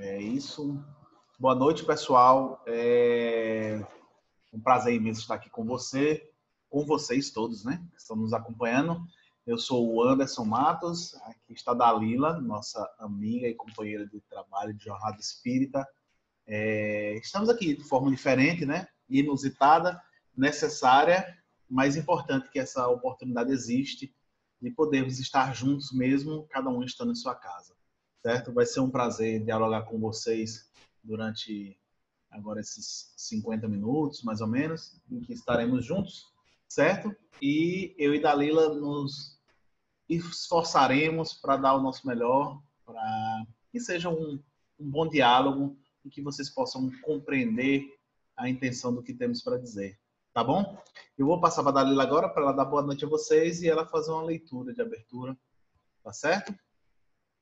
É isso. Boa noite, pessoal. Um prazer imenso estar aqui com vocês todos, né? Que estão nos acompanhando. Eu sou o Anderson Matos, aqui está a Dalila, nossa amiga e companheira de trabalho de Jornada Espírita. Estamos aqui de forma diferente, né? Inusitada, necessária, mas importante que essa oportunidade existe de podermos estar juntos mesmo, cada um estando em sua casa, certo? Vai ser um prazer dialogar com vocês durante agora esses 50 minutos, mais ou menos, em que estaremos juntos, certo? E eu e Dalila nos esforçaremos para dar o nosso melhor, para que seja um bom diálogo e que vocês possam compreender a intenção do que temos para dizer. Tá bom? Eu vou passar para a Dalila agora para ela dar boa noite a vocês e ela fazer uma leitura de abertura. Tá certo?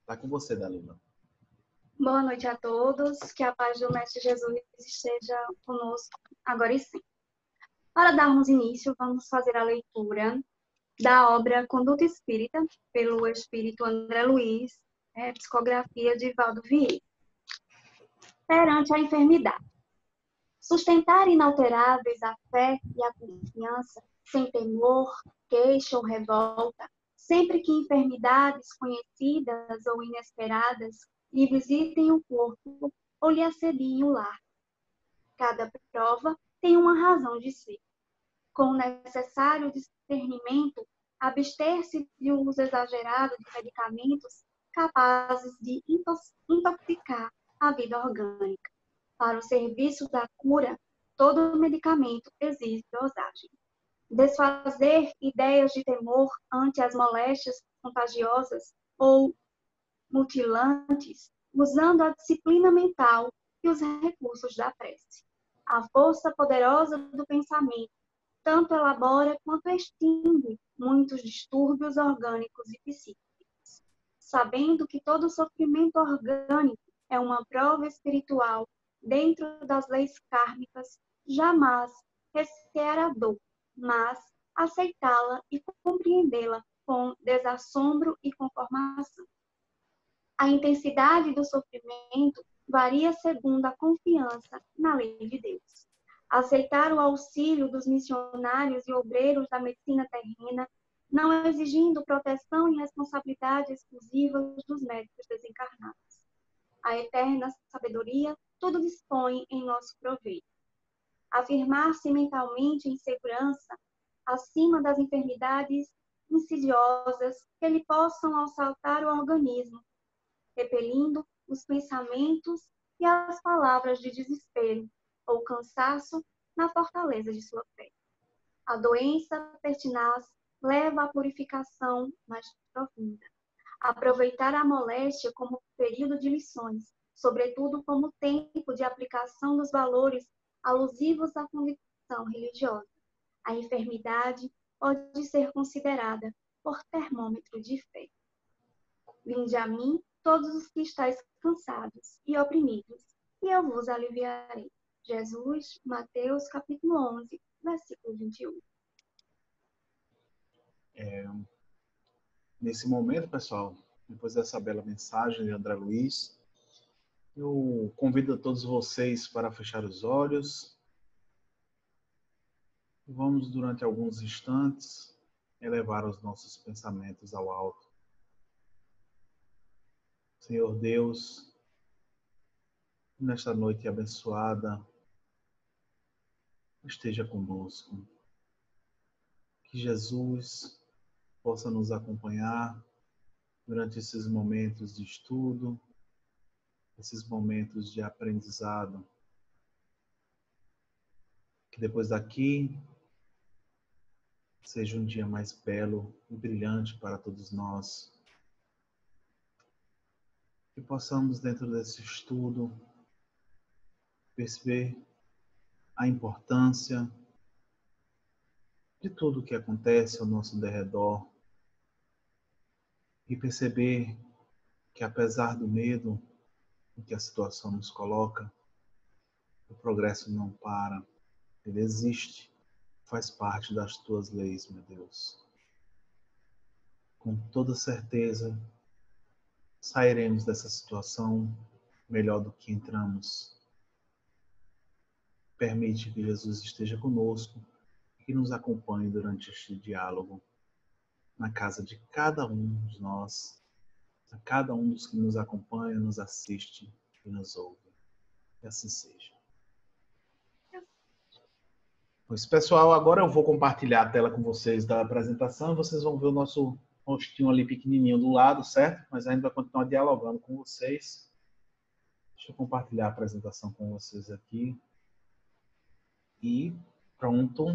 Tá com você, Dalila. Boa noite a todos. Que a paz do Mestre Jesus esteja conosco agora e sempre. Para darmos início, vamos fazer a leitura da obra Conduta Espírita, pelo Espírito André Luiz, psicografia de Valdo Vieira. Perante a enfermidade. Sustentar inalteráveis a fé e a confiança, sem temor, queixa ou revolta, sempre que enfermidades conhecidas ou inesperadas lhe visitem o corpo ou lhe assediem o lar. Cada prova tem uma razão de ser. Com o necessário discernimento, abster-se de uso exagerado de medicamentos capazes de intoxicar a vida orgânica. Para o serviço da cura, todo medicamento exige dosagem. Desfazer ideias de temor ante as moléstias contagiosas ou mutilantes, usando a disciplina mental e os recursos da prece. A força poderosa do pensamento tanto elabora quanto extingue muitos distúrbios orgânicos e psíquicos. Sabendo que todo sofrimento orgânico é uma prova espiritual dentro das leis kármicas, jamais recear a dor, mas aceitá-la e compreendê-la com desassombro e conformação. A intensidade do sofrimento varia segundo a confiança na lei de Deus. Aceitar o auxílio dos missionários e obreiros da medicina terrena, não exigindo proteção e responsabilidade exclusivas dos médicos desencarnados. A eterna sabedoria tudo dispõe em nosso proveito. Afirmar-se mentalmente em segurança, acima das enfermidades insidiosas que lhe possam assaltar o organismo, repelindo os pensamentos e as palavras de desespero ou cansaço na fortaleza de sua fé. A doença pertinaz leva à purificação mais profunda. Aproveitar a moléstia como período de lições, sobretudo como tempo de aplicação dos valores alusivos à convicção religiosa. A enfermidade pode ser considerada por termômetro de fé. Vinde a mim, todos os que estáis cansados e oprimidos, e eu vos aliviarei. Jesus, Mateus, capítulo 11, versículo 21. Nesse momento, pessoal, depois dessa bela mensagem de André Luiz, eu convido a todos vocês para fechar os olhos. Vamos, durante alguns instantes, elevar os nossos pensamentos ao alto. Senhor Deus, nesta noite abençoada, esteja conosco. Que Jesus possa nos acompanhar durante esses momentos de estudo, esses momentos de aprendizado. Que depois daqui seja um dia mais belo e brilhante para todos nós. Que possamos, dentro desse estudo, perceber a importância de tudo o que acontece ao nosso derredor e perceber que, apesar do medo em que a situação nos coloca, o progresso não para, ele existe, faz parte das tuas leis, meu Deus. Com toda certeza, sairemos dessa situação melhor do que entramos. Permite que Jesus esteja conosco e que nos acompanhe durante este diálogo na casa de cada um de nós, a cada um dos que nos acompanha, nos assiste e nos ouve. Que assim seja. Pois, pessoal, agora eu vou compartilhar a tela com vocês da apresentação. Vocês vão ver o nosso rostinho ali pequenininho do lado, certo? Mas a gente vai continuar dialogando com vocês. Deixa eu compartilhar a apresentação com vocês aqui. E pronto.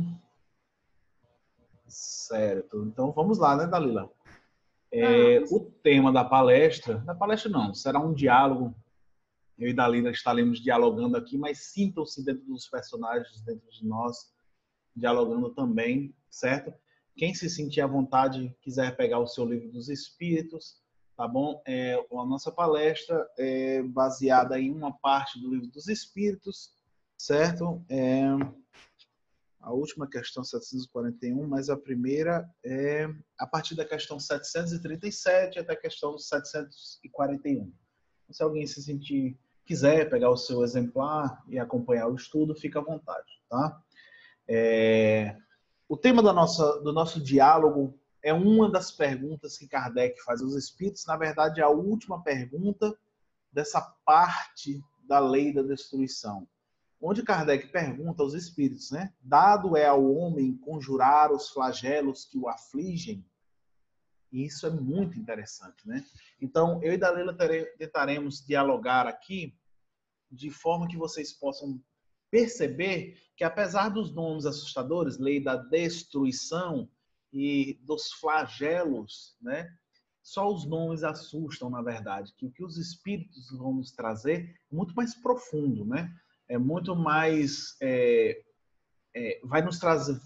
Certo. Então vamos lá, né, Dalila? O tema da palestra não, será um diálogo. Eu e Dalila estaremos dialogando aqui, mas sintam-se dentro dos personagens, dentro de nós, dialogando também, certo? Quem se sentir à vontade, quiser pegar o seu livro dos Espíritos, tá bom? A nossa palestra é baseada em uma parte do livro dos Espíritos, certo? A última questão 741, mas a primeira é a partir da questão 737 até a questão 741. Se alguém quiser pegar o seu exemplar e acompanhar o estudo, fica à vontade, tá? O tema do nosso diálogo é uma das perguntas que Kardec faz aos espíritos. Na verdade, é a última pergunta dessa parte da lei da destruição, onde Kardec pergunta aos espíritos, né? Dado é ao homem conjurar os flagelos que o afligem? E isso é muito interessante, né? Então, eu e Dalila tentaremos dialogar aqui de forma que vocês possam perceber que, apesar dos nomes assustadores, lei da destruição e dos flagelos, né? Só os nomes assustam, na verdade. Que o que os espíritos vão nos trazer é muito mais profundo, né? É muito mais... vai nos trazer...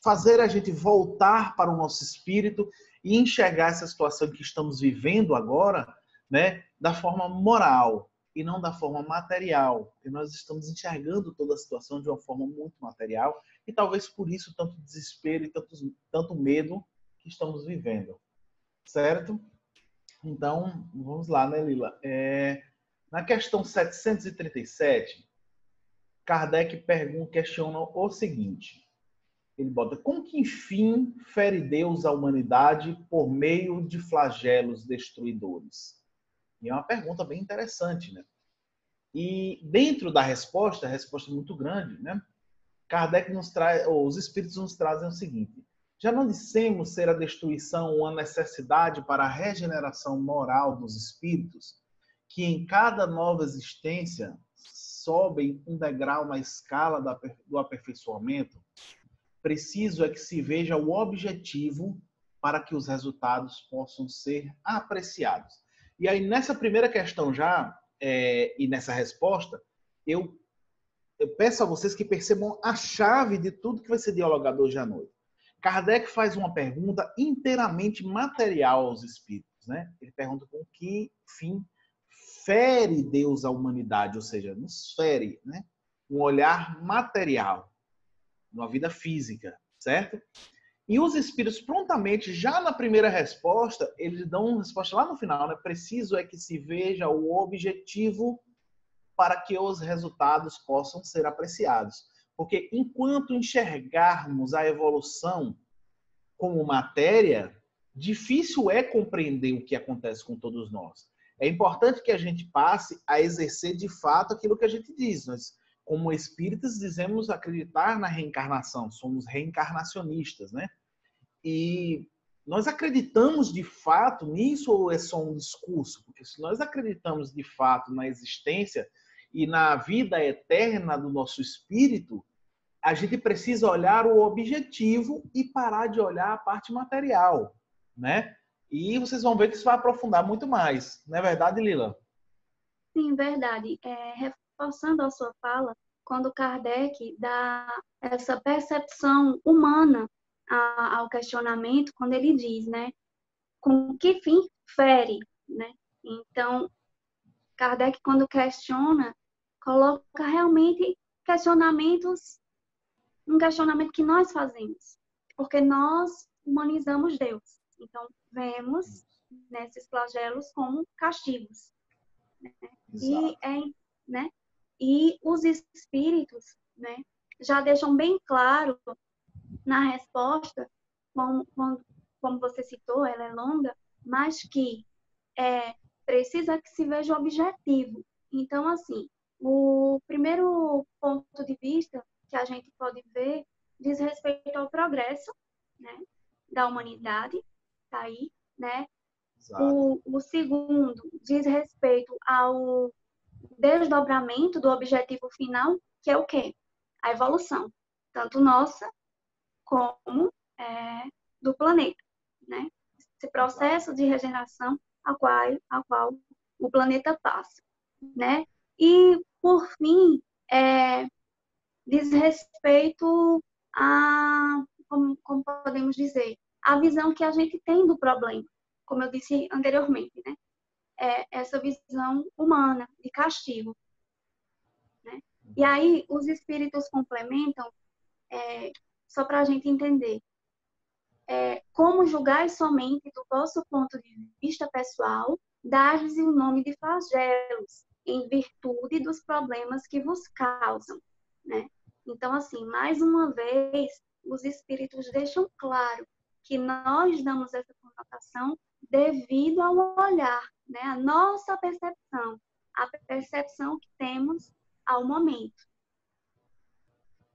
fazer a gente voltar para o nosso espírito e enxergar essa situação que estamos vivendo agora, né, da forma moral e não da forma material. Porque nós estamos enxergando toda a situação de uma forma muito material e talvez por isso tanto desespero e tanto medo que estamos vivendo. Certo? Então, vamos lá, né, Lila? Na questão 737, Kardec questiona o seguinte. Ele bota: com que fim fere Deus a humanidade por meio de flagelos destruidores? E é uma pergunta bem interessante, né? E dentro da resposta, a resposta é muito grande, né? Kardec nos traz, ou os espíritos nos trazem o seguinte: já não dissemos ser a destruição uma necessidade para a regeneração moral dos espíritos, que em cada nova existência sobem um degrau na escala do aperfeiçoamento? Preciso é que se veja o objetivo para que os resultados possam ser apreciados. E aí, nessa primeira questão já, e nessa resposta, eu peço a vocês que percebam a chave de tudo que vai ser dialogado hoje à noite. Kardec faz uma pergunta inteiramente material aos espíritos, né? Ele pergunta com que fim fere Deus a humanidade, ou seja, nos fere, né? Um olhar material, uma vida física, certo? E os espíritos prontamente, já na primeira resposta, eles dão uma resposta lá no final, né? Preciso é que se veja o objetivo para que os resultados possam ser apreciados. Porque enquanto enxergarmos a evolução como matéria, difícil é compreender o que acontece com todos nós. É importante que a gente passe a exercer de fato aquilo que a gente diz. Nós, como espíritas, dizemos acreditar na reencarnação, somos reencarnacionistas, né? E nós acreditamos de fato nisso ou é só um discurso? Porque se nós acreditamos de fato na existência e na vida eterna do nosso espírito, a gente precisa olhar o objetivo e parar de olhar a parte material, né? E vocês vão ver que isso vai aprofundar muito mais. Não é verdade, Lila? Sim, verdade. Reforçando a sua fala, quando Kardec dá essa percepção humana ao questionamento, quando ele diz, né, com que fim fere, né? Então, Kardec, quando questiona, coloca realmente um questionamento que nós fazemos, porque nós humanizamos Deus. Então, vemos nesses flagelos como castigos. E, né? E os espíritos, né, já deixam bem claro na resposta, como você citou, ela é longa, mas que precisa que se veja o objetivo. Então, assim, o primeiro ponto de vista que a gente pode ver diz respeito ao progresso, né, da humanidade, tá aí, né? O segundo diz respeito ao desdobramento do objetivo final, que é o quê? A evolução, tanto nossa como do planeta, né? Esse processo de regeneração ao qual o planeta passa, né? E, por fim, diz respeito a, como podemos dizer, a visão que a gente tem do problema, como eu disse anteriormente, né? Essa visão humana de castigo, né? E aí os espíritos complementam, só para a gente entender, como julgar somente do vosso ponto de vista pessoal, dar-lhes o nome de flagelos, em virtude dos problemas que vos causam, né? Então, assim, mais uma vez, os espíritos deixam claro que nós damos essa conotação devido ao olhar, né? A nossa percepção, a percepção que temos ao momento.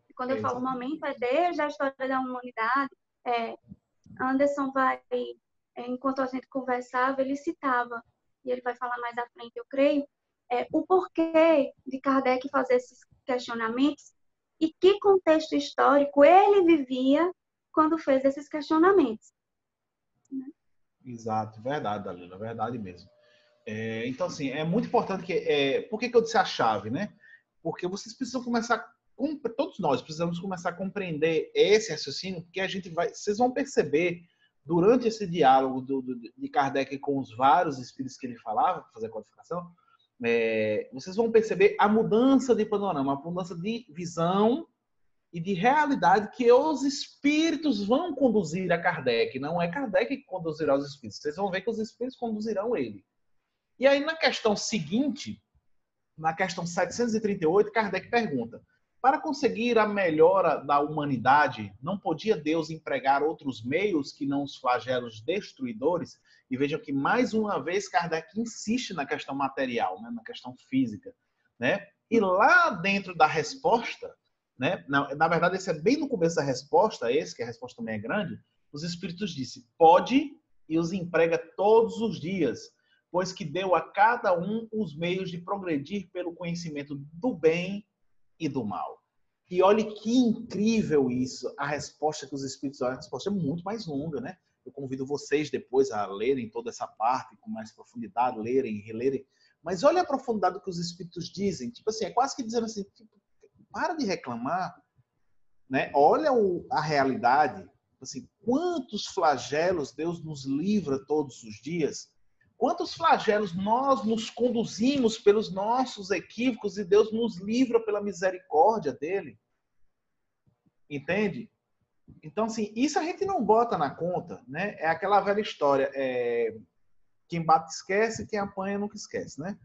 E quando eu falo momento, é desde a história da humanidade. Anderson vai, enquanto a gente conversava, ele citava, e ele vai falar mais à frente, eu creio, o porquê de Kardec fazer esses questionamentos e que contexto histórico ele vivia quando fez esses questionamentos. Exato, verdade, Dalila, verdade mesmo. Então, assim, é muito importante que... por que eu disse a chave, né? Porque vocês precisam começar... Todos nós precisamos começar a compreender esse raciocínio, porque vocês vão perceber, durante esse diálogo de Kardec com os vários espíritos que ele falava, para fazer a codificação, vocês vão perceber a mudança de panorama, a mudança de visão e de realidade que os espíritos vão conduzir a Kardec. Não é Kardec que conduzirá os espíritos. Vocês vão ver que os espíritos conduzirão ele. E aí, na questão seguinte, na questão 738, Kardec pergunta: para conseguir a melhora da humanidade, não podia Deus empregar outros meios que não os flagelos destruidores? E vejam que, mais uma vez, Kardec insiste na questão material, né? Na questão física, né? E lá dentro da resposta, né? Na verdade, esse é bem no começo da resposta, que a resposta também é grande, os espíritos dizem: pode, e os emprega todos os dias, pois que deu a cada um os meios de progredir pelo conhecimento do bem e do mal. E olhe que incrível isso, a resposta que os espíritos dão. A resposta é muito mais longa, né? Eu convido vocês depois a lerem toda essa parte com mais profundidade, lerem e relerem. Mas olha a profundidade que os espíritos dizem. Tipo assim, é quase que dizendo assim, tipo, para de reclamar, né? Olha a realidade. Assim, quantos flagelos Deus nos livra todos os dias? Quantos flagelos nós nos conduzimos pelos nossos equívocos e Deus nos livra pela misericórdia dele? Entende? Então, assim, isso a gente não bota na conta, né? É aquela velha história, quem bate esquece, quem apanha nunca esquece, né?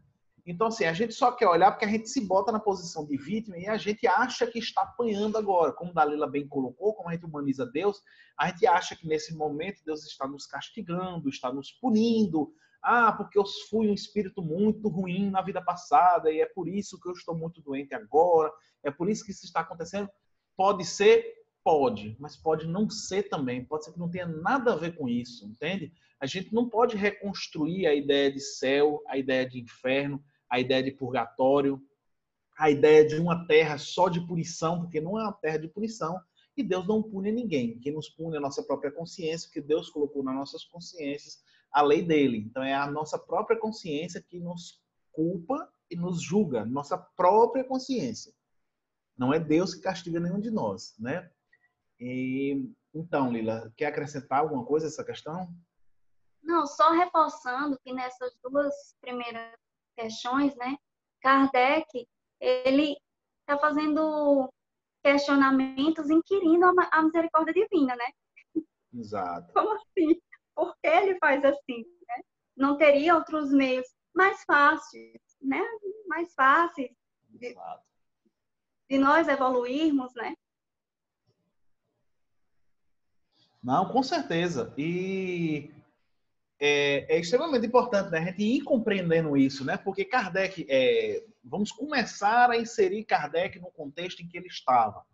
Então, assim, a gente só quer olhar porque a gente se bota na posição de vítima e a gente acha que está apanhando agora. Como Dalila bem colocou, como a gente humaniza Deus, a gente acha que nesse momento Deus está nos castigando, está nos punindo. Porque eu fui um espírito muito ruim na vida passada e é por isso que eu estou muito doente agora, é por isso que isso está acontecendo. Pode ser? Pode, mas pode não ser também. Pode ser que não tenha nada a ver com isso, entende? A gente não pode reconstruir a ideia de céu, a ideia de inferno, a ideia de purgatório, a ideia de uma terra só de punição, porque não é uma terra de punição, e Deus não pune ninguém. Quem nos pune é a nossa própria consciência, porque Deus colocou nas nossas consciências a lei dele. Então é a nossa própria consciência que nos culpa e nos julga, nossa própria consciência. Não é Deus que castiga nenhum de nós, né? Então, Lila, quer acrescentar alguma coisa a essa questão? Não, só reforçando que nessas duas primeiras questões, né, Kardec, ele está fazendo questionamentos inquirindo a misericórdia divina, né? Exato. Como assim? Por que ele faz assim, né? Não teria outros meios. mais fáceis, né? Mais fáceis de nós evoluirmos, né? Não, com certeza. E é extremamente importante, né, a gente ir compreendendo isso, né? Porque Kardec, vamos começar a inserir Kardec no contexto em que ele estava,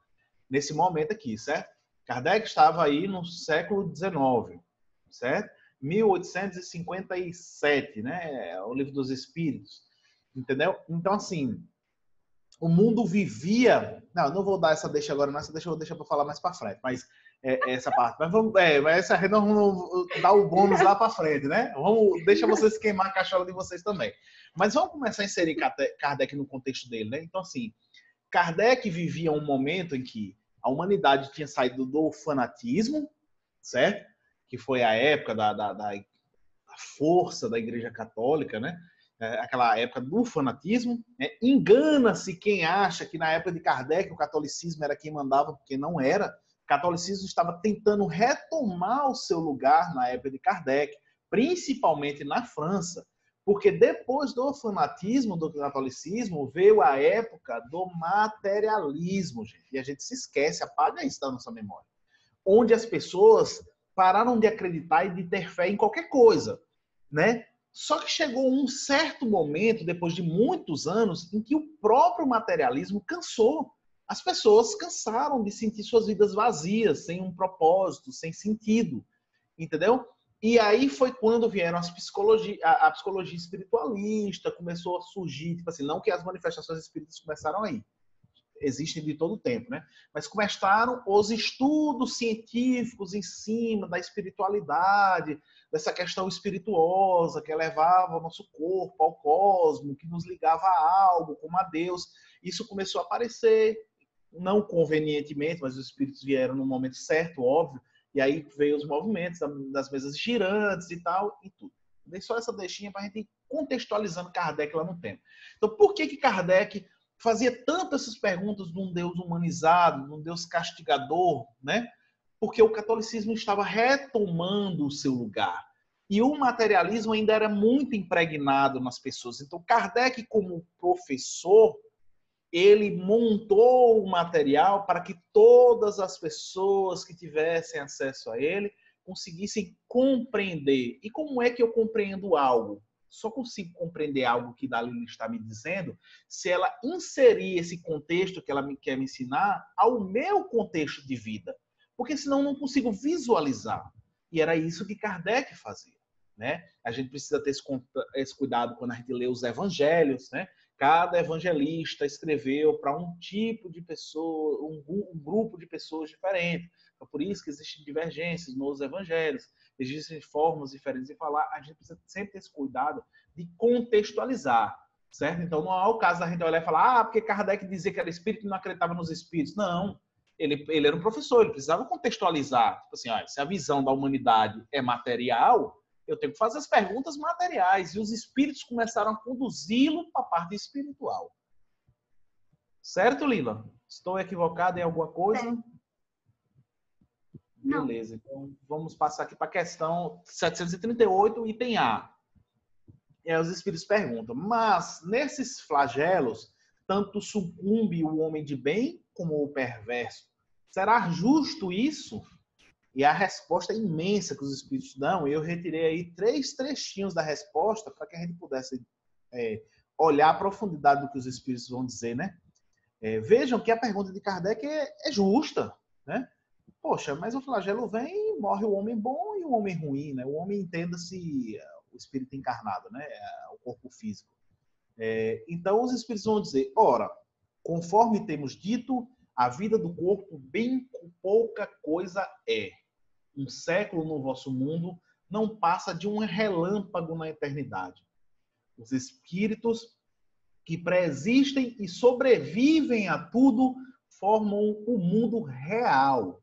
nesse momento aqui, certo? Kardec estava aí no século XIX, certo? 1857, né? O Livro dos Espíritos, entendeu? Então, assim, o mundo vivia... Não vou dar essa deixa agora, não, essa deixa eu vou deixar para falar mais para frente, mas essa parte. Mas vamos, mas essa nós vamos dar o bônus lá para frente, né? Deixa vocês queimar a cachola de vocês também. Mas vamos começar a inserir Kardec no contexto dele, né? Então, assim, Kardec vivia um momento em que a humanidade tinha saído do fanatismo, certo? Que foi a época da força da Igreja Católica, né? Aquela época do fanatismo. Né? Engana-se quem acha que na época de Kardec o catolicismo era quem mandava, porque não era. O catolicismo estava tentando retomar o seu lugar na época de Kardec, principalmente na França, porque depois do fanatismo do catolicismo veio a época do materialismo, gente. E a gente se esquece, apaga isso da nossa memória. Onde as pessoas pararam de acreditar e de ter fé em qualquer coisa, né? Só que chegou um certo momento, depois de muitos anos, em que o próprio materialismo cansou. As pessoas cansaram de sentir suas vidas vazias, sem um propósito, sem sentido, entendeu? E aí foi quando vieram a psicologia espiritualista, começou a surgir, tipo assim, não que as manifestações espíritas começaram aí, existem de todo o tempo, né? Mas começaram os estudos científicos em cima da espiritualidade, dessa questão espirituosa que elevava o nosso corpo ao cosmos, que nos ligava a algo, como a Deus. Isso começou a aparecer, não convenientemente, mas os espíritos vieram no momento certo, óbvio, e aí veio os movimentos das mesas girantes e tal, e tudo. Dei só essa deixinha para a gente ir contextualizando Kardec lá no tempo. Então, por que Kardec fazia tantas essas perguntas de um Deus humanizado, de um Deus castigador, né? Porque o catolicismo estava retomando o seu lugar. E o materialismo ainda era muito impregnado nas pessoas. Então, Kardec, como professor, ele montou o material para que todas as pessoas que tivessem acesso a ele conseguissem compreender. E como é que eu compreendo algo? Só consigo compreender algo que Dalila está me dizendo se ela inserir esse contexto que ela quer me ensinar ao meu contexto de vida. Porque senão eu não consigo visualizar. E era isso que Kardec fazia. Né? A gente precisa ter esse cuidado quando a gente lê os evangelhos. Né? Cada evangelista escreveu para um tipo de pessoa, um grupo de pessoas diferente. Então, por isso que existem divergências nos evangelhos. Existem formas diferentes de falar, a gente precisa sempre ter esse cuidado de contextualizar, certo? Então, não é o caso da gente olhar e falar, porque Kardec dizia que era espírito e não acreditava nos espíritos. Não, ele era um professor, ele precisava contextualizar. Tipo assim, se a visão da humanidade é material, eu tenho que fazer as perguntas materiais, e os espíritos começaram a conduzi-lo para a parte espiritual. Certo, Lila? Estou equivocado em alguma coisa? Não. Beleza, então vamos passar aqui para a questão 738, item A. E aí os espíritos perguntam, mas nesses flagelos, tanto sucumbe o homem de bem como o perverso. Será justo isso? E a resposta é imensa que os espíritos dão. Eu retirei aí 3 trechinhos da resposta para que a gente pudesse olhar a profundidade do que os espíritos vão dizer, né? Vejam que a pergunta de Kardec é justa, né? Poxa, mas o flagelo vem e morre o homem bom e o homem ruim, né? O homem, entenda-se o espírito encarnado, né? O corpo físico. Então, os espíritos vão dizer, ora, conforme temos dito, a vida do corpo bem pouca coisa é. Um século no vosso mundo não passa de um relâmpago na eternidade. Os espíritos que preexistem e sobrevivem a tudo formam o mundo real.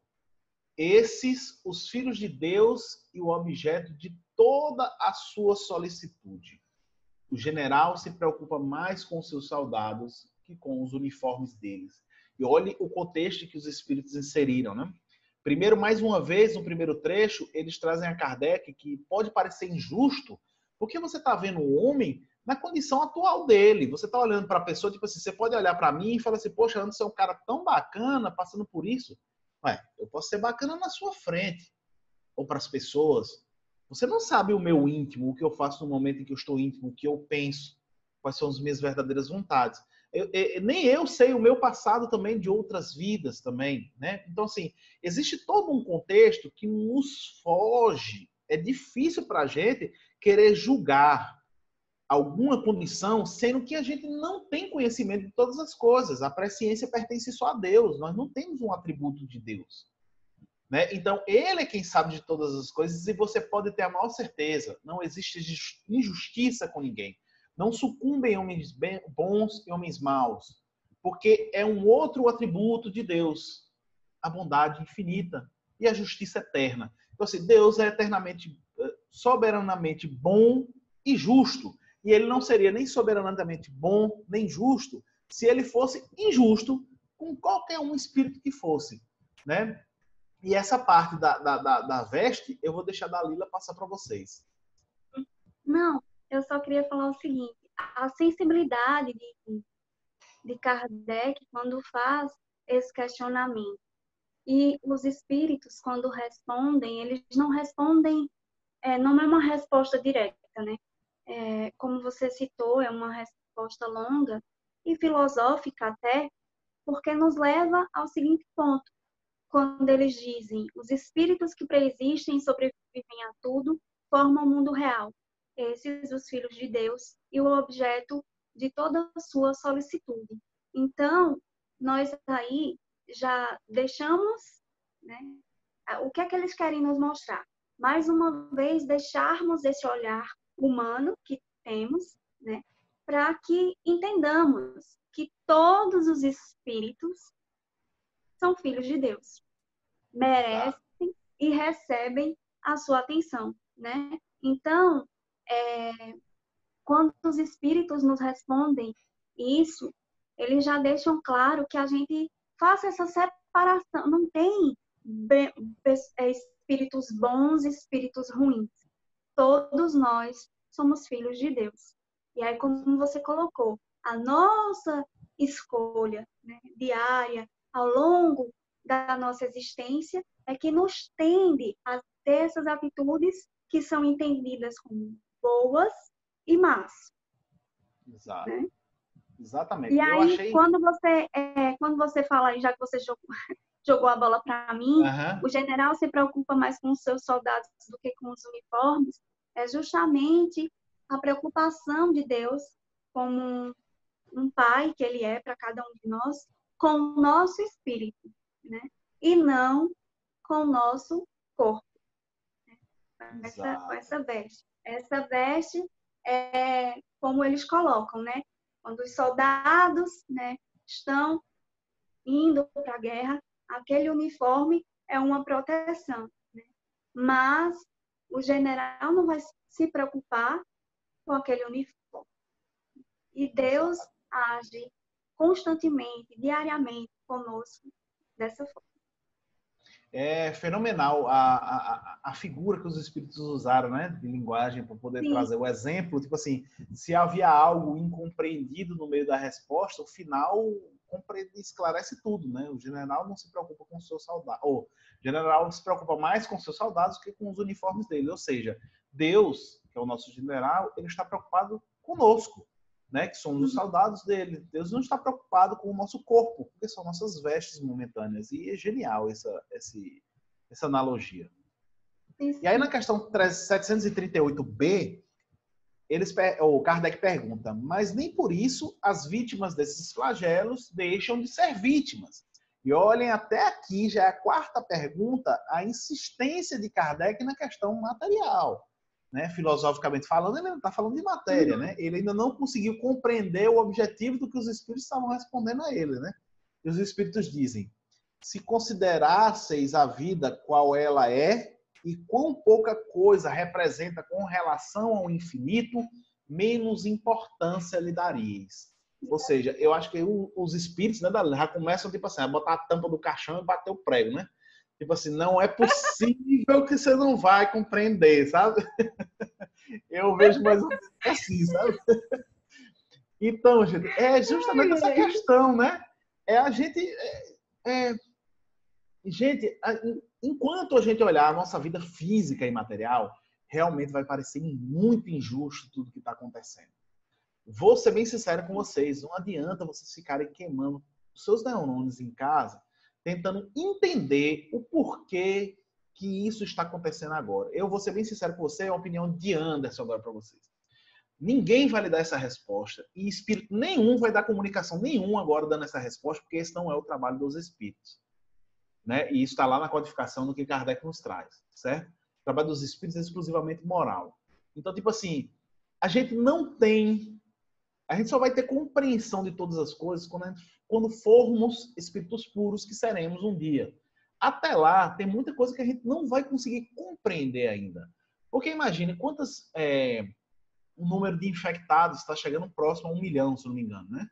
Esses, os filhos de Deus e o objeto de toda a sua solicitude. O general se preocupa mais com seus soldados que com os uniformes deles. E olhe o contexto que os espíritos inseriram, né? Primeiro, mais uma vez, no primeiro trecho, eles trazem a Kardec que pode parecer injusto, porque você está vendo o homem na condição atual dele. Você está olhando para a pessoa, tipo assim, você pode olhar para mim e falar assim, poxa, Anderson é um cara tão bacana, passando por isso. Ué, eu posso ser bacana na sua frente, ou para as pessoas. Você não sabe o meu íntimo, o que eu faço no momento em que eu estou íntimo, o que eu penso, quais são as minhas verdadeiras vontades. Nem eu sei o meu passado também de outras vidas também, né? Então, assim, existe todo um contexto que nos foge. É difícil para a gente querer julgar alguma condição, sendo que a gente não tem conhecimento de todas as coisas. A presciência pertence só a Deus. Nós não temos um atributo de Deus, né? Então, ele é quem sabe de todas as coisas e você pode ter a maior certeza. Não existe injustiça com ninguém. Não sucumbem homens bons e homens maus, porque é um outro atributo de Deus, a bondade infinita e a justiça eterna. Então, assim, Deus é eternamente, soberanamente bom e justo. E ele não seria nem soberanamente bom, nem justo, se ele fosse injusto com qualquer um espírito que fosse, né? E essa parte da veste, eu vou deixar da Lila passar para vocês. Não, eu só queria falar o seguinte, a sensibilidade de Kardec quando faz esse questionamento. E os espíritos, quando respondem, eles não respondem, não é uma resposta direta, né? Como você citou, é uma resposta longa e filosófica até, porque nos leva ao seguinte ponto. Quando eles dizem, os espíritos que preexistem e sobrevivem a tudo, formam o mundo real. Esses, os filhos de Deus, e o objeto de toda a sua solicitude. Então, nós aí já deixamos, né, o que é que eles querem nos mostrar? Mais uma vez, deixarmos esse olhar humano que temos, né, para que entendamos que todos os espíritos são filhos de Deus, merecem e recebem a sua atenção, né? Então, quando os espíritos nos respondem isso, eles já deixam claro que a gente faça essa separação. Não tem espíritos bons e espíritos ruins. Todos nós somos filhos de Deus. E aí, como você colocou, a nossa escolha, né, diária, ao longo da nossa existência, é que nos tende a ter essas atitudes que são entendidas como boas e más. Exato. Né? Exatamente. E aí, quando você fala, já que você jogou a bola para mim, o general se preocupa mais com os seus soldados do que com os uniformes, é justamente a preocupação de Deus como um pai que ele é para cada um de nós, com o nosso espírito, né? E não com o nosso corpo. Com essa veste. Essa veste é como eles colocam, né? Quando os soldados, né, estão indo para a guerra, aquele uniforme é uma proteção, né? Mas o general não vai se preocupar com aquele uniforme. E Deus age constantemente, diariamente conosco dessa forma. É fenomenal a figura que os espíritos usaram, né, de linguagem para poder trazer o exemplo. Tipo assim, se havia algo incompreendido no meio da resposta, o final esclarece tudo, né? O general não se preocupa com os seus soldados. O general se preocupa mais com os seus soldados que com os uniformes dele. Ou seja, Deus, que é o nosso general, ele está preocupado conosco, né, que somos os soldados dele. Deus não está preocupado com o nosso corpo, porque são nossas vestes momentâneas. E é genial essa analogia. E aí, na questão 738b, o Kardec pergunta, mas nem por isso as vítimas desses flagelos deixam de ser vítimas. E olhem, até aqui, já é a quarta pergunta, a insistência de Kardec na questão material. Né, filosoficamente falando, ele não está falando de matéria, né? Ele ainda não conseguiu compreender o objetivo do que os espíritos estavam respondendo a ele, né? E os espíritos dizem, se considerasseis a vida qual ela é e quão pouca coisa representa com relação ao infinito, menos importância lhe daríeis. Ou seja, eu acho que os espíritos, né, já começam tipo assim, a botar a tampa do caixão e bater o prego, né? Tipo assim, não é possível que você não vai compreender, sabe? Eu vejo mais ou menos assim, sabe? Então, gente, é justamente essa questão, né? É a gente. É, gente, enquanto a gente olhar a nossa vida física e material, realmente vai parecer muito injusto tudo que está acontecendo. Vou ser bem sincero com vocês, não adianta vocês ficarem queimando os seus neurônios em casa, tentando entender o porquê que isso está acontecendo agora. Eu vou ser bem sincero com você, é a opinião de Anderson agora para vocês. Ninguém vai lhe dar essa resposta e espírito nenhum vai dar comunicação nenhum agora dando essa resposta, porque esse não é o trabalho dos espíritos. Né? E isso está lá na codificação do que Kardec nos traz, certo? O trabalho dos espíritos é exclusivamente moral. Então, tipo assim, a gente não tem, a gente só vai ter compreensão de todas as coisas quando formos espíritos puros que seremos um dia. Até lá, tem muita coisa que a gente não vai conseguir compreender ainda. Porque imagine quantas o número de infectados está chegando próximo a 1 milhão, se não me engano, né?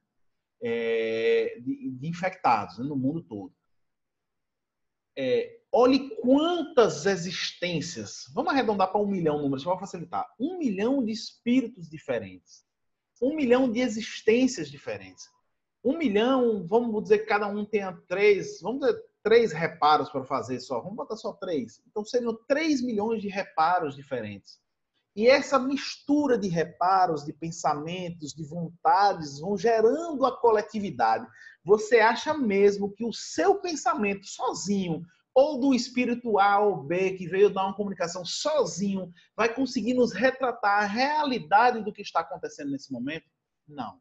De infectados, né? No mundo todo. Olhe quantas existências, vamos arredondar para 1 milhão números, para facilitar. 1 milhão de espíritos diferentes. 1 milhão de existências diferentes. 1 milhão, vamos dizer que cada um tenha 3, vamos dizer 3 reparos para fazer só. Vamos botar só 3. Então seriam 3 milhões de reparos diferentes. E essa mistura de reparos, de pensamentos, de vontades vão gerando a coletividade. Você acha mesmo que o seu pensamento sozinho, ou do espírito A ou B, que veio dar uma comunicação sozinho, vai conseguir nos retratar a realidade do que está acontecendo nesse momento? Não.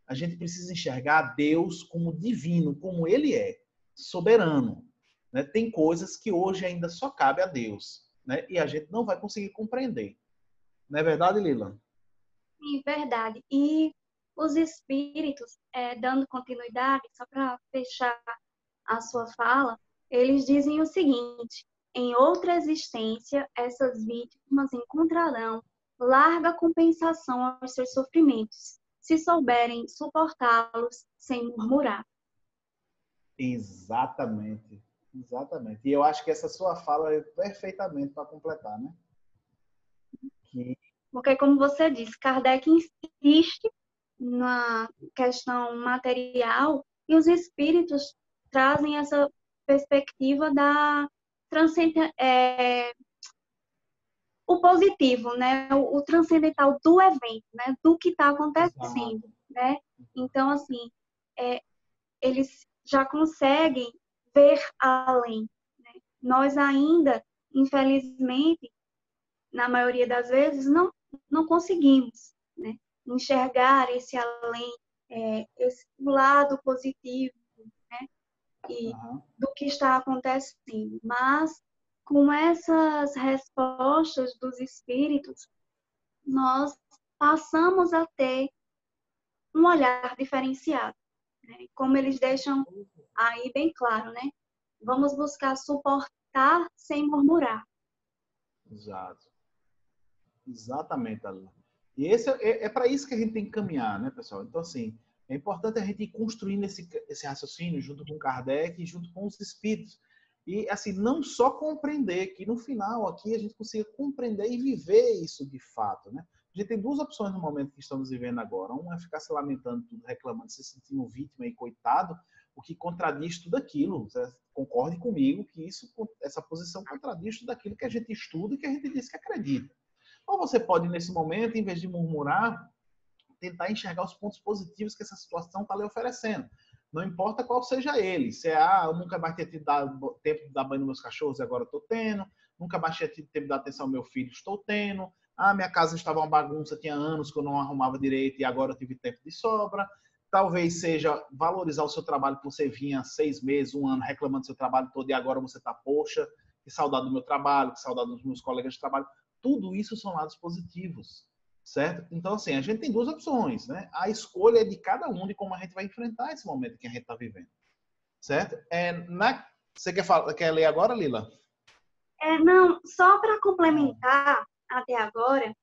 A gente precisa enxergar Deus como divino, como Ele é, soberano. Né? Tem coisas que hoje ainda só cabe a Deus, né? E a gente não vai conseguir compreender. Não é verdade, Lila? Sim, verdade. E os espíritos, dando continuidade, só para fechar a sua fala, eles dizem o seguinte: em outra existência, essas vítimas encontrarão larga compensação aos seus sofrimentos, se souberem suportá-los sem murmurar. Exatamente. Exatamente. E eu acho que essa sua fala é perfeitamente para completar, né? Que... Porque, como você disse, Kardec insiste na questão material e os espíritos trazem essa perspectiva da o positivo, né? O transcendental do evento, né? Do que está acontecendo, Exato. né? Então, assim, eles já conseguem ver além, né? Nós ainda, infelizmente, na maioria das vezes, não conseguimos, né? Enxergar esse além, esse lado positivo, né? E do que está acontecendo. Mas, com essas respostas dos espíritos, nós passamos a ter um olhar diferenciado, né? Como eles deixam aí bem claro, né? Vamos buscar suportar sem murmurar. Exato. Exatamente, Alila. E esse é para isso que a gente tem que caminhar, né, pessoal? Então, assim, é importante a gente ir construindo esse raciocínio junto com Kardec e junto com os espíritos. E, assim, não só compreender, que no final aqui a gente consiga compreender e viver isso de fato, né? A gente tem duas opções no momento que estamos vivendo agora. Um é ficar se lamentando, tudo, reclamando, se sentindo vítima e coitado, o que contradiz tudo aquilo. Você concorde comigo que essa posição contradiz tudo aquilo que a gente estuda e que a gente diz que acredita. Ou você pode, nesse momento, em vez de murmurar, tentar enxergar os pontos positivos que essa situação está lhe oferecendo. Não importa qual seja ele. Se eu nunca mais tinha tido tempo de dar banho nos meus cachorros e agora estou tendo. Nunca mais tinha tido tempo de dar atenção ao meu filho, estou tendo. Minha casa estava uma bagunça, tinha anos que eu não arrumava direito e agora eu tive tempo de sobra. Talvez seja valorizar o seu trabalho, que você vinha 6 meses, 1 ano reclamando do seu trabalho todo e agora você está, poxa, que saudade do meu trabalho, que saudade dos meus colegas de trabalho. Tudo isso são lados positivos, certo? Então, assim, a gente tem duas opções, né? A escolha é de cada um de como a gente vai enfrentar esse momento que a gente está vivendo, certo? Você quer ler agora, Lila? Não, só para complementar até agora,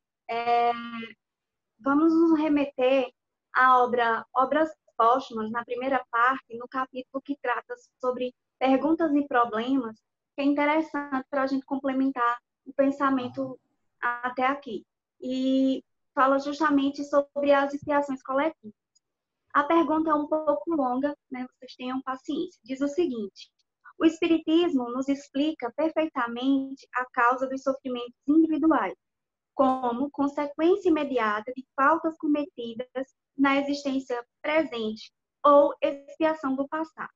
vamos nos remeter à Obras Póstumas, na primeira parte, no capítulo que trata sobre perguntas e problemas, que é interessante para a gente complementar o pensamento até aqui. e fala justamente sobre as expiações coletivas. A pergunta é um pouco longa, né? Vocês tenham paciência. Diz o seguinte: o Espiritismo nos explica perfeitamente a causa dos sofrimentos individuais, como consequência imediata de faltas cometidas na existência presente ou expiação do passado.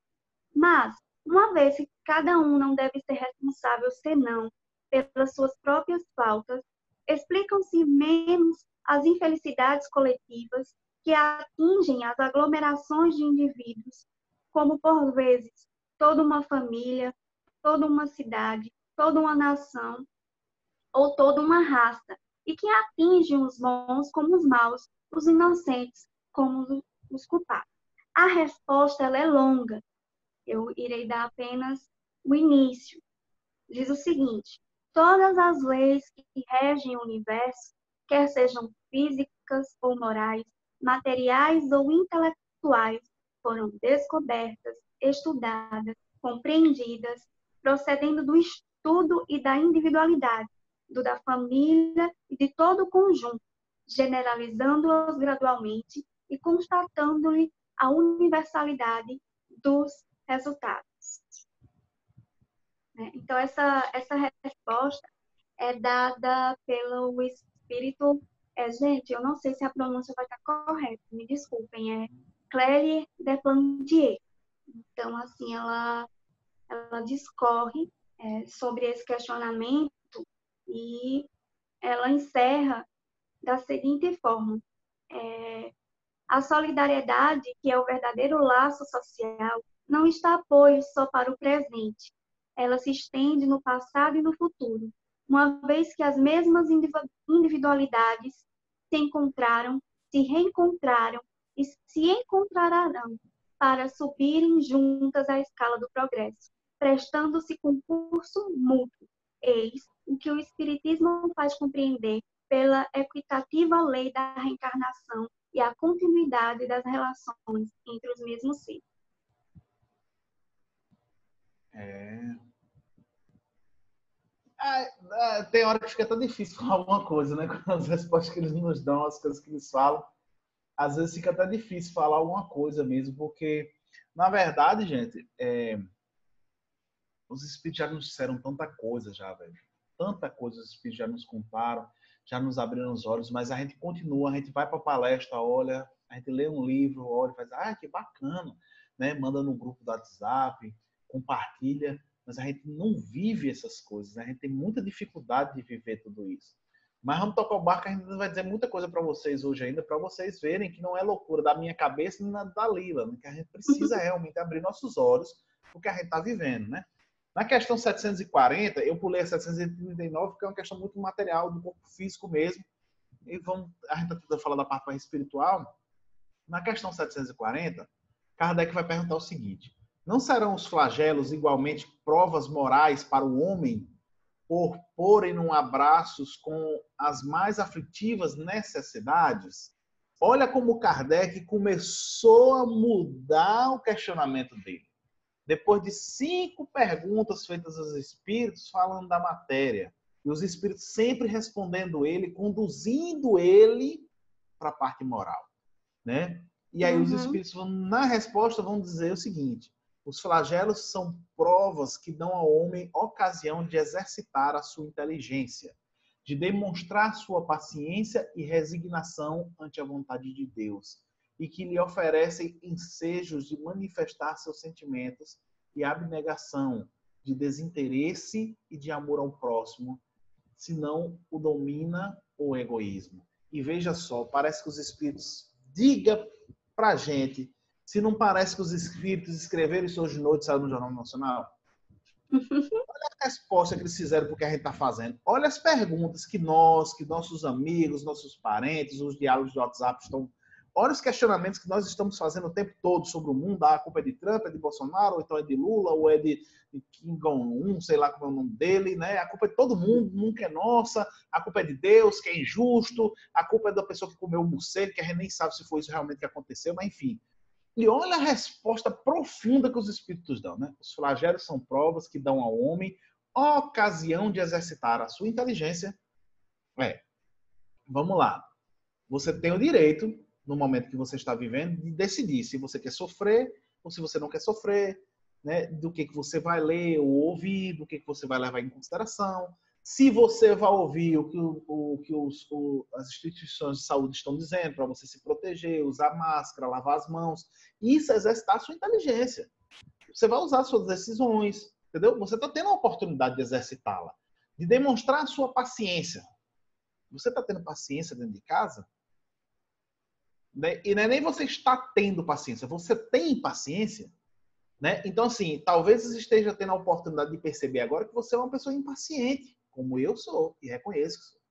Mas, uma vez que cada um não deve ser responsável senão pelas suas próprias faltas, explicam-se menos as infelicidades coletivas que atingem as aglomerações de indivíduos, como por vezes toda uma família, toda uma cidade, toda uma nação ou toda uma raça, e que atingem os bons como os maus, os inocentes como os culpados. A resposta ela é longa. Eu irei dar apenas o início. Diz o seguinte: todas as leis que regem o universo, quer sejam físicas ou morais, materiais ou intelectuais, foram descobertas, estudadas, compreendidas, procedendo do estudo e da individualidade, da família e de todo o conjunto, generalizando-os gradualmente e constatando-lhe a universalidade dos resultados. Então, essa resposta é dada pelo espírito. Gente, eu não sei se a pronúncia vai estar correta, me desculpem, é Claire Desplantier. Então, assim, ela discorre sobre esse questionamento e ela encerra da seguinte forma: a solidariedade, que é o verdadeiro laço social, não está, pois, só para o presente. Ela se estende no passado e no futuro, uma vez que as mesmas individualidades se encontraram, se reencontraram e se encontrarão para subirem juntas à escala do progresso, prestando-se concurso mútuo. Eis o que o Espiritismo faz compreender pela equitativa lei da reencarnação e a continuidade das relações entre os mesmos seres. Tem hora que fica tão difícil falar alguma coisa, né? Com as respostas que eles nos dão, as coisas que eles falam. Às vezes fica até difícil falar alguma coisa mesmo, porque, na verdade, gente, os espíritos já nos disseram tanta coisa já, velho. Tanta coisa os espíritos já nos contaram, já nos abriram os olhos, mas a gente continua, a gente vai para a palestra, olha, a gente lê um livro, olha, faz, que bacana, né? Manda no grupo do WhatsApp, compartilha, mas a gente não vive essas coisas, né? A gente tem muita dificuldade de viver tudo isso. Mas vamos tocar o barco, a gente vai dizer muita coisa para vocês hoje ainda, para vocês verem que não é loucura da minha cabeça nem da Lila, né? Que a gente precisa realmente abrir nossos olhos para o que a gente está vivendo, né? Na questão 740, eu pulei a 739, porque é uma questão muito material, do corpo físico mesmo. E a gente está tentando falar da parte mais espiritual. Na questão 740, Kardec vai perguntar o seguinte: não serão os flagelos igualmente provas morais para o homem por porem num abraços com as mais aflitivas necessidades? Olha como Kardec começou a mudar o questionamento dele. Depois de 5 perguntas feitas aos espíritos falando da matéria, e os espíritos sempre respondendo ele, conduzindo ele para a parte moral, né? E aí os espíritos na resposta vão dizer o seguinte: os flagelos são provas que dão ao homem ocasião de exercitar a sua inteligência, de demonstrar sua paciência e resignação ante a vontade de Deus, e que lhe oferecem ensejos de manifestar seus sentimentos e abnegação, de desinteresse e de amor ao próximo, senão o domina o egoísmo. E veja só, parece que os espíritos digam pra gente, se não parece que os espíritos escreveram isso hoje de noite, saiu no Jornal Nacional. Olha a resposta que eles fizeram porque a gente está fazendo. Olha as perguntas que nossos amigos, nossos parentes, os diálogos do WhatsApp estão. Olha os questionamentos que nós estamos fazendo o tempo todo sobre o mundo. A culpa é de Trump, é de Bolsonaro, ou então é de Lula, ou é de Kim Jong-un, sei lá como é o nome dele, né? A culpa é de todo mundo, nunca é nossa. A culpa é de Deus, que é injusto. A culpa é da pessoa que comeu o morcego, que a gente nem sabe se foi isso realmente que aconteceu, mas enfim. E olha a resposta profunda que os espíritos dão, né? Os flagelos são provas que dão ao homem ocasião de exercitar a sua inteligência, vamos lá. Você tem o direito, no momento que você está vivendo, de decidir se você quer sofrer ou se você não quer sofrer, né? Do que você vai ler ou ouvir, do que você vai levar em consideração. Se você vai ouvir o que as instituições de saúde estão dizendo para você se proteger, usar máscara, lavar as mãos, isso é exercitar a sua inteligência. Você vai usar suas decisões, entendeu? Você está tendo a oportunidade de exercitá-la, de demonstrar a sua paciência. Você está tendo paciência dentro de casa? Né? E não é nem você está tendo paciência, você tem paciência. Né? Então, assim, talvez você esteja tendo a oportunidade de perceber agora que você é uma pessoa impaciente, como eu sou, e reconheço que sou.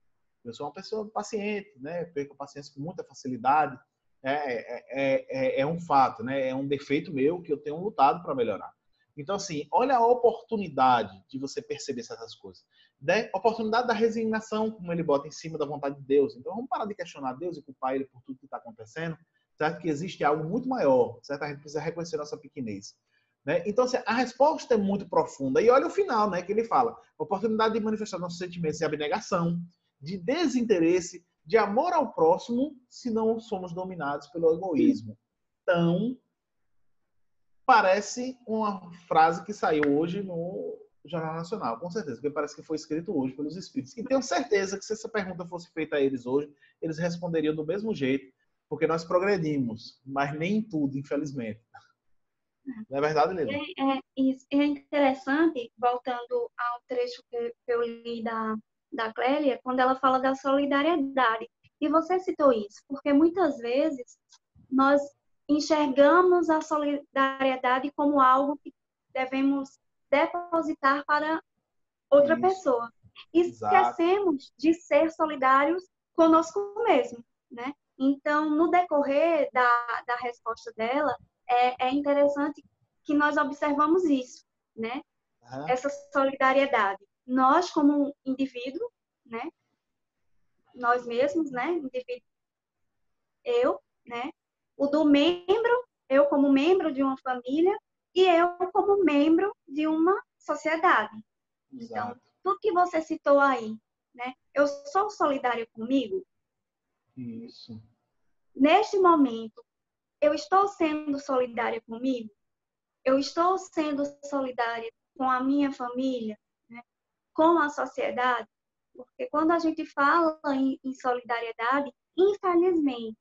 Eu sou uma pessoa paciente, né? Perco paciência com muita facilidade. É um fato, né? É um defeito meu que eu tenho lutado para melhorar. Então, assim, olha a oportunidade de você perceber essas coisas. Né? Oportunidade da resignação, como ele bota em cima da vontade de Deus. Então, vamos parar de questionar Deus e culpar Ele por tudo que está acontecendo, certo? Que existe algo muito maior, certo? A gente precisa reconhecer nossa pequenez. Né? Então, assim, a resposta é muito profunda. E olha o final, né, que ele fala. Oportunidade de manifestar nossos sentimentos de abnegação, de desinteresse, de amor ao próximo, se não somos dominados pelo egoísmo. Então, parece uma frase que saiu hoje no Jornal Nacional, com certeza, porque parece que foi escrito hoje pelos espíritos. E tenho certeza que se essa pergunta fosse feita a eles hoje, eles responderiam do mesmo jeito, porque nós progredimos, mas nem em tudo, infelizmente. Não é verdade, Lili? É interessante, voltando ao trecho que eu li da Clélia, quando ela fala da solidariedade. E você citou isso, porque muitas vezes nós enxergamos a solidariedade como algo que devemos depositar para outra pessoa. E esquecemos de ser solidários conosco mesmo, né? Então, no decorrer da resposta dela, é interessante que nós observamos isso, né? Uhum. Essa solidariedade. Nós, como indivíduo, né? Nós mesmos, né? Indivíduo, eu, né? O do membro, eu como membro de uma família e eu como membro de uma sociedade. Exato. Então, tudo que você citou aí, né? Eu sou solidária comigo? Isso. Neste momento, eu estou sendo solidária comigo? Eu estou sendo solidária com a minha família, né? Com a sociedade? Porque quando a gente fala em solidariedade, infelizmente,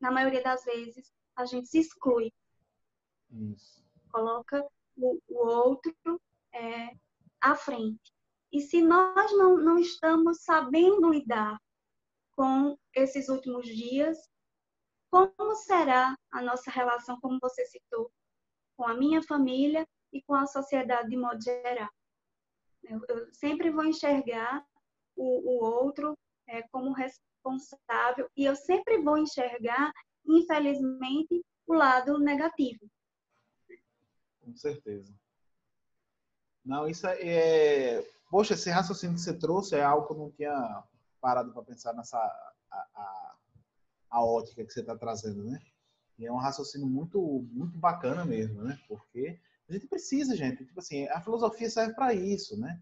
na maioria das vezes, a gente se exclui. Isso. Coloca o outro à frente. E se nós não estamos sabendo lidar com esses últimos dias, como será a nossa relação, como você citou, com a minha família e com a sociedade de modo geral? Eu sempre vou enxergar o outro como responsável e eu sempre vou enxergar, infelizmente, o lado negativo. Com certeza. Não, isso Poxa, esse raciocínio que você trouxe é algo que eu não tinha parado para pensar nessa a ótica que você está trazendo, né? E é um raciocínio muito bacana mesmo, né? Porque a gente precisa, gente. Tipo assim, a filosofia serve para isso, né?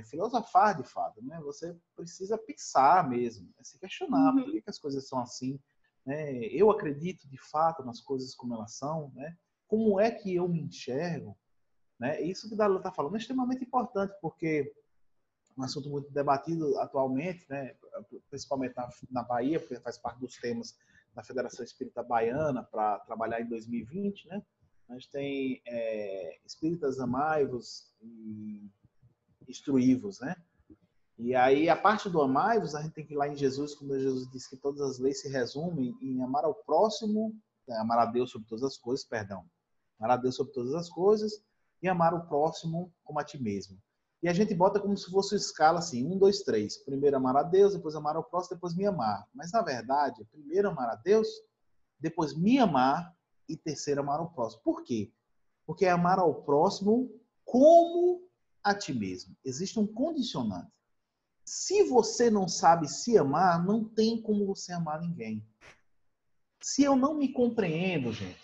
Filosofar de fato, né? Você precisa pensar mesmo, se questionar por que as coisas são assim, né? Eu acredito de fato nas coisas como elas são, né? Como é que eu me enxergo, né? Isso que o Dalila está falando é extremamente importante, porque é um assunto muito debatido atualmente, né? Principalmente na Bahia, porque faz parte dos temas da Federação Espírita Baiana para trabalhar em 2020, né? A gente tem Espíritas Amai-vos e Instruí-vos, né? E aí, a parte do amai-vos, a gente tem que ir lá em Jesus, quando Jesus diz que todas as leis se resumem em amar ao próximo, amar a Deus sobre todas as coisas, perdão. Amar a Deus sobre todas as coisas e amar o próximo como a ti mesmo. E a gente bota como se fosse uma escala assim, 1, 2, 3. Primeiro amar a Deus, depois amar ao próximo, depois me amar. Mas, na verdade, primeiro amar a Deus, depois me amar e terceiro amar ao próximo. Por quê? Porque é amar ao próximo como a ti mesmo. Existe um condicionante. Se você não sabe se amar, não tem como você amar ninguém. Se eu não me compreendo, gente,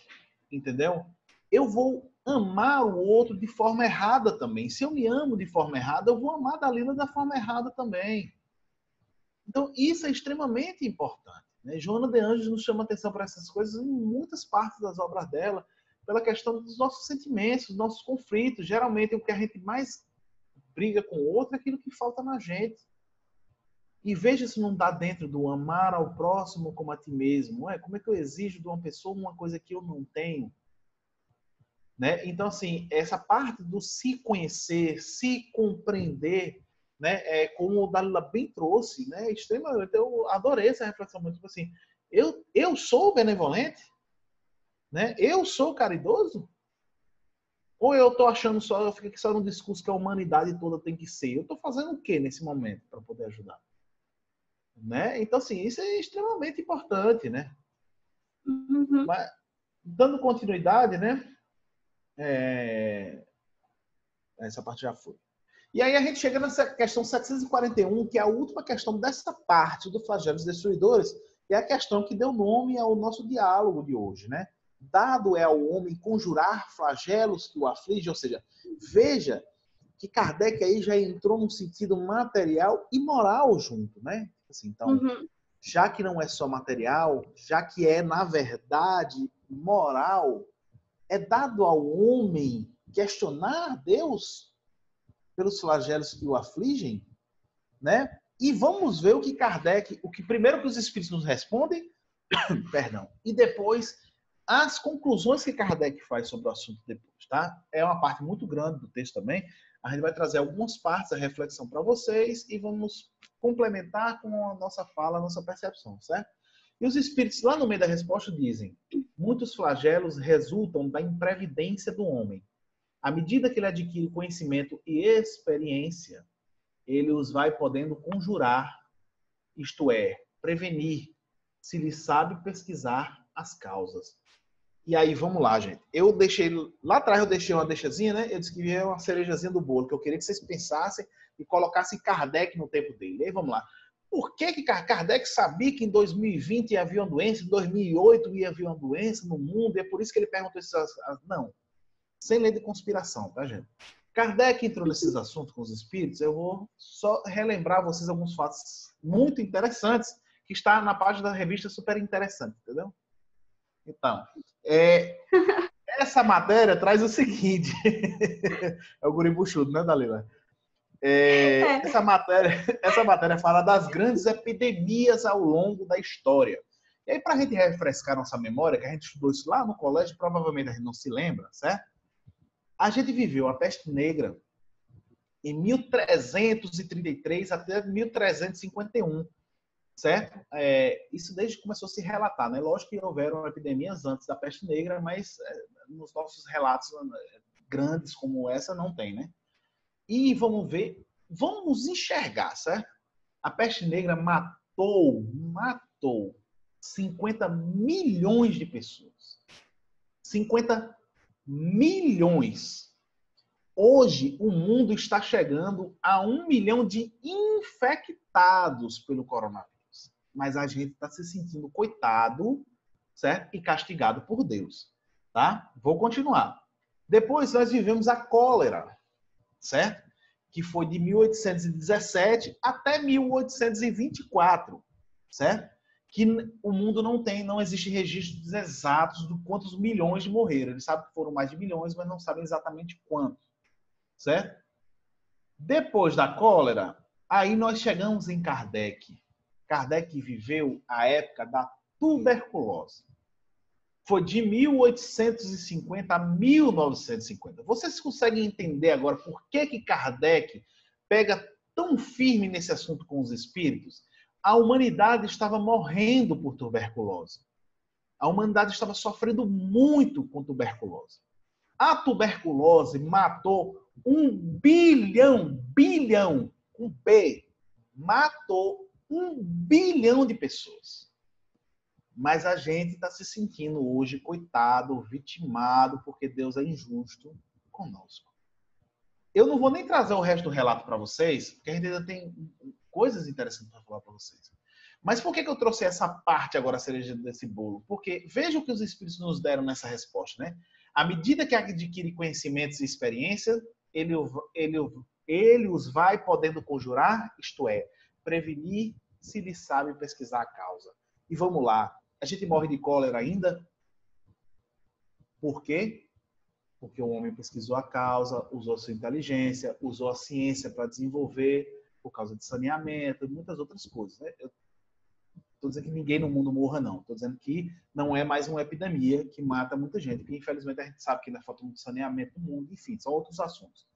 entendeu? Eu vou amar o outro de forma errada também. Se eu me amo de forma errada, eu vou amar a Dalila da forma errada também. Então, isso é extremamente importante, né? Joana de Anjos nos chama atenção para essas coisas em muitas partes das obras dela, pela questão dos nossos sentimentos, dos nossos conflitos. Geralmente, o que a gente mais briga com o outro é aquilo que falta na gente. E veja se não está dentro do amar ao próximo como a ti mesmo. Não é? Como é que eu exijo de uma pessoa uma coisa que eu não tenho? Né? Então, assim, essa parte do se conhecer, se compreender, né? Como o Dalila bem trouxe, né? Extremamente, eu adorei essa reflexão, muito tipo assim, eu sou benevolente? Né? Eu sou caridoso? Ou eu estou achando só, eu fico aqui só no discurso que a humanidade toda tem que ser? Eu estou fazendo o que nesse momento para poder ajudar? Né? Então, assim, isso é extremamente importante, né? Uhum. Mas, dando continuidade, né? Essa parte já foi. E aí a gente chega nessa questão 741, que é a última questão dessa parte do flagelos destruidores, que é a questão que deu nome ao nosso diálogo de hoje, né? Dado é ao homem conjurar flagelos que o afligem, ou seja, veja que Kardec aí já entrou num sentido material e moral junto, né? Assim, então, já que não é só material, já que é, na verdade, moral, é dado ao homem questionar Deus pelos flagelos que o afligem, né? E vamos ver o que Kardec, primeiro que os espíritos nos respondem, perdão, e depois as conclusões que Kardec faz sobre o assunto depois, tá? É uma parte muito grande do texto também. A gente vai trazer algumas partes da reflexão para vocês e vamos complementar com a nossa fala, a nossa percepção, certo? E os espíritos lá no meio da resposta dizem: muitos flagelos resultam da imprevidência do homem. À medida que ele adquire conhecimento e experiência, ele os vai podendo conjurar, isto é, prevenir, se lhe sabe pesquisar as causas. E aí, vamos lá, gente. Lá atrás eu deixei uma deixazinha, né? Eu disse que ia uma cerejazinha do bolo, que eu queria que vocês pensassem e colocassem Kardec no tempo dele. E aí, vamos lá. Por que Kardec sabia que em 2020 ia haver uma doença, em 2008 ia haver uma doença no mundo, e é por isso que ele perguntou isso? Não. Sem lei de conspiração, tá, gente? Kardec entrou nesses assuntos com os espíritos, eu vou só relembrar a vocês alguns fatos muito interessantes que está na página da revista Super Interessante, entendeu? Então, essa matéria traz o seguinte, é o guri buchudo, né, Dalila? Essa matéria fala das grandes epidemias ao longo da história. E aí, para a gente refrescar nossa memória, que a gente estudou isso lá no colégio, provavelmente a gente não se lembra, certo? A gente viveu a peste negra em 1333 até 1351, certo? Isso desde que começou a se relatar, né? Lógico que houveram epidemias antes da peste negra, mas nos nossos relatos grandes como essa não tem, né? E vamos enxergar, certo? A peste negra matou 50 milhões de pessoas. 50 milhões. Hoje, o mundo está chegando a 1 milhão de infectados pelo coronavírus. Mas a gente está se sentindo coitado, certo? E castigado por Deus, tá? Vou continuar. Depois nós vivemos a cólera, certo? Que foi de 1817 até 1824, certo? Que o mundo não existe registros exatos de quantos milhões morreram. Eles sabem que foram mais de milhões, mas não sabem exatamente quanto, certo? Depois da cólera, aí nós chegamos em Kardec. Kardec viveu a época da tuberculose. Foi de 1850 a 1950. Vocês conseguem entender agora por que Kardec pega tão firme nesse assunto com os espíritos? A humanidade estava morrendo por tuberculose. A humanidade estava sofrendo muito com tuberculose. A tuberculose matou 1 bilhão, com B, matou 1 bilhão de pessoas. Mas a gente está se sentindo hoje coitado, vitimado, porque Deus é injusto conosco. Eu não vou nem trazer o resto do relato para vocês, porque a gente ainda tem coisas interessantes para falar para vocês. Mas por que eu trouxe essa parte agora, a cereja desse bolo? Porque veja o que os espíritos nos deram nessa resposta, né? À medida que adquire conhecimentos e experiências, ele os vai podendo conjurar, isto é, prevenir, se lhe sabe pesquisar a causa. E vamos lá, a gente morre de cólera ainda? Por quê? Porque o homem pesquisou a causa, usou sua inteligência, usou a ciência para desenvolver, por causa de saneamento e muitas outras coisas, né? Eu estou dizendo que ninguém no mundo morra, não. Estou dizendo que não é mais uma epidemia que mata muita gente, porque infelizmente a gente sabe que ainda falta muito saneamento no mundo, enfim, são outros assuntos.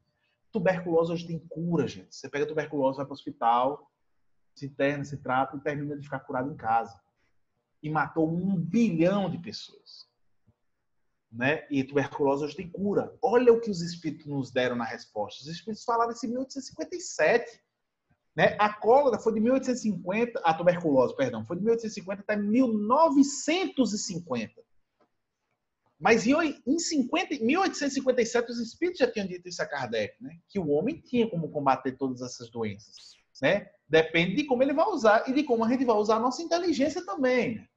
Tuberculose hoje tem cura, gente. Você pega tuberculose, vai para o hospital, se interna, se trata e termina de ficar curado em casa. E matou 1 bilhão de pessoas. Né? E tuberculose hoje tem cura. Olha o que os espíritos nos deram na resposta. Os espíritos falaram isso em 1857. Né? A cólera foi de 1850, a tuberculose, perdão, foi de 1850 até 1950. Mas em 1857 os espíritos já tinham dito isso a Kardec, né? Que o homem tinha como combater todas essas doenças. Né? Depende de como ele vai usar e de como a gente vai usar a nossa inteligência também. Né?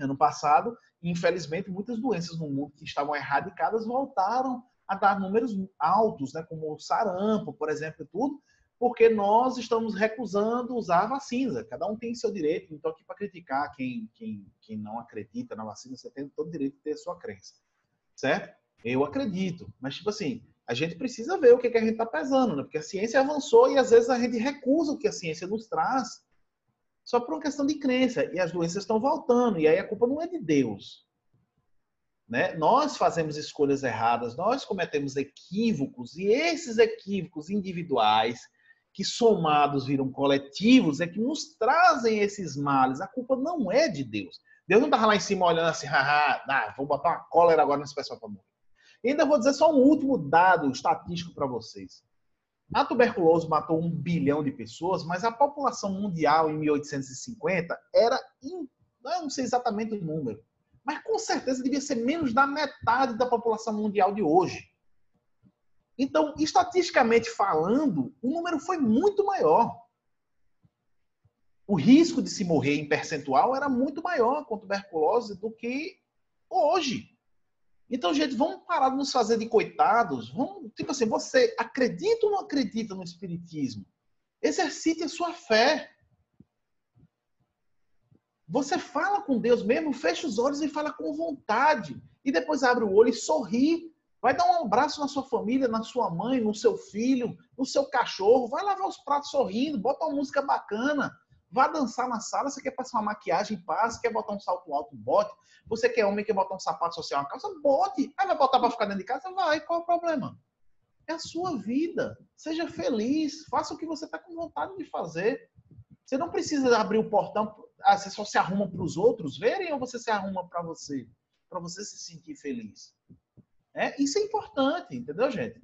Ano passado, infelizmente, muitas doenças no mundo que estavam erradicadas voltaram a dar números altos, né? Como o sarampo, por exemplo, e tudo, porque nós estamos recusando usar a vacina. Cada um tem seu direito. Não estou aqui para criticar quem não acredita na vacina. Você tem todo o direito de ter a sua crença. Certo? Eu acredito. Mas, tipo assim, a gente precisa ver o que a gente está pesando, né? Porque a ciência avançou e, às vezes, a gente recusa o que a ciência nos traz só por uma questão de crença. E as doenças estão voltando. E aí a culpa não é de Deus. Né? Nós fazemos escolhas erradas. Nós cometemos equívocos. E esses equívocos individuais que somados viram coletivos, é que nos trazem esses males. A culpa não é de Deus. Deus não estava lá em cima olhando assim, vou botar uma cólera agora nesse pessoal para morrer. E ainda vou dizer só um último dado estatístico para vocês. A tuberculose matou 1 bilhão de pessoas, mas a população mundial em 1850 era, eu não sei exatamente o número, mas com certeza devia ser menos da metade da população mundial de hoje. Então, estatisticamente falando, o número foi muito maior. O risco de se morrer em percentual era muito maior com tuberculose do que hoje. Então, gente, vamos parar de nos fazer de coitados. Vamos, tipo assim, você acredita ou não acredita no espiritismo? Exercite a sua fé. Você fala com Deus mesmo, fecha os olhos e fala com vontade. E depois abre o olho e sorri. Vai dar um abraço na sua família, na sua mãe, no seu filho, no seu cachorro. Vai lavar os pratos sorrindo, bota uma música bacana. Vá dançar na sala. Você quer passar uma maquiagem, passe. Quer botar um salto alto, bote. Você que é homem, quer botar um sapato social, uma calça, bote. Aí vai botar para ficar dentro de casa? Vai. Qual é o problema? É a sua vida. Seja feliz. Faça o que você está com vontade de fazer. Você não precisa abrir o portão. Você só se arruma para os outros verem ou você se arruma para você? Para você se sentir feliz. Isso é importante, entendeu, gente?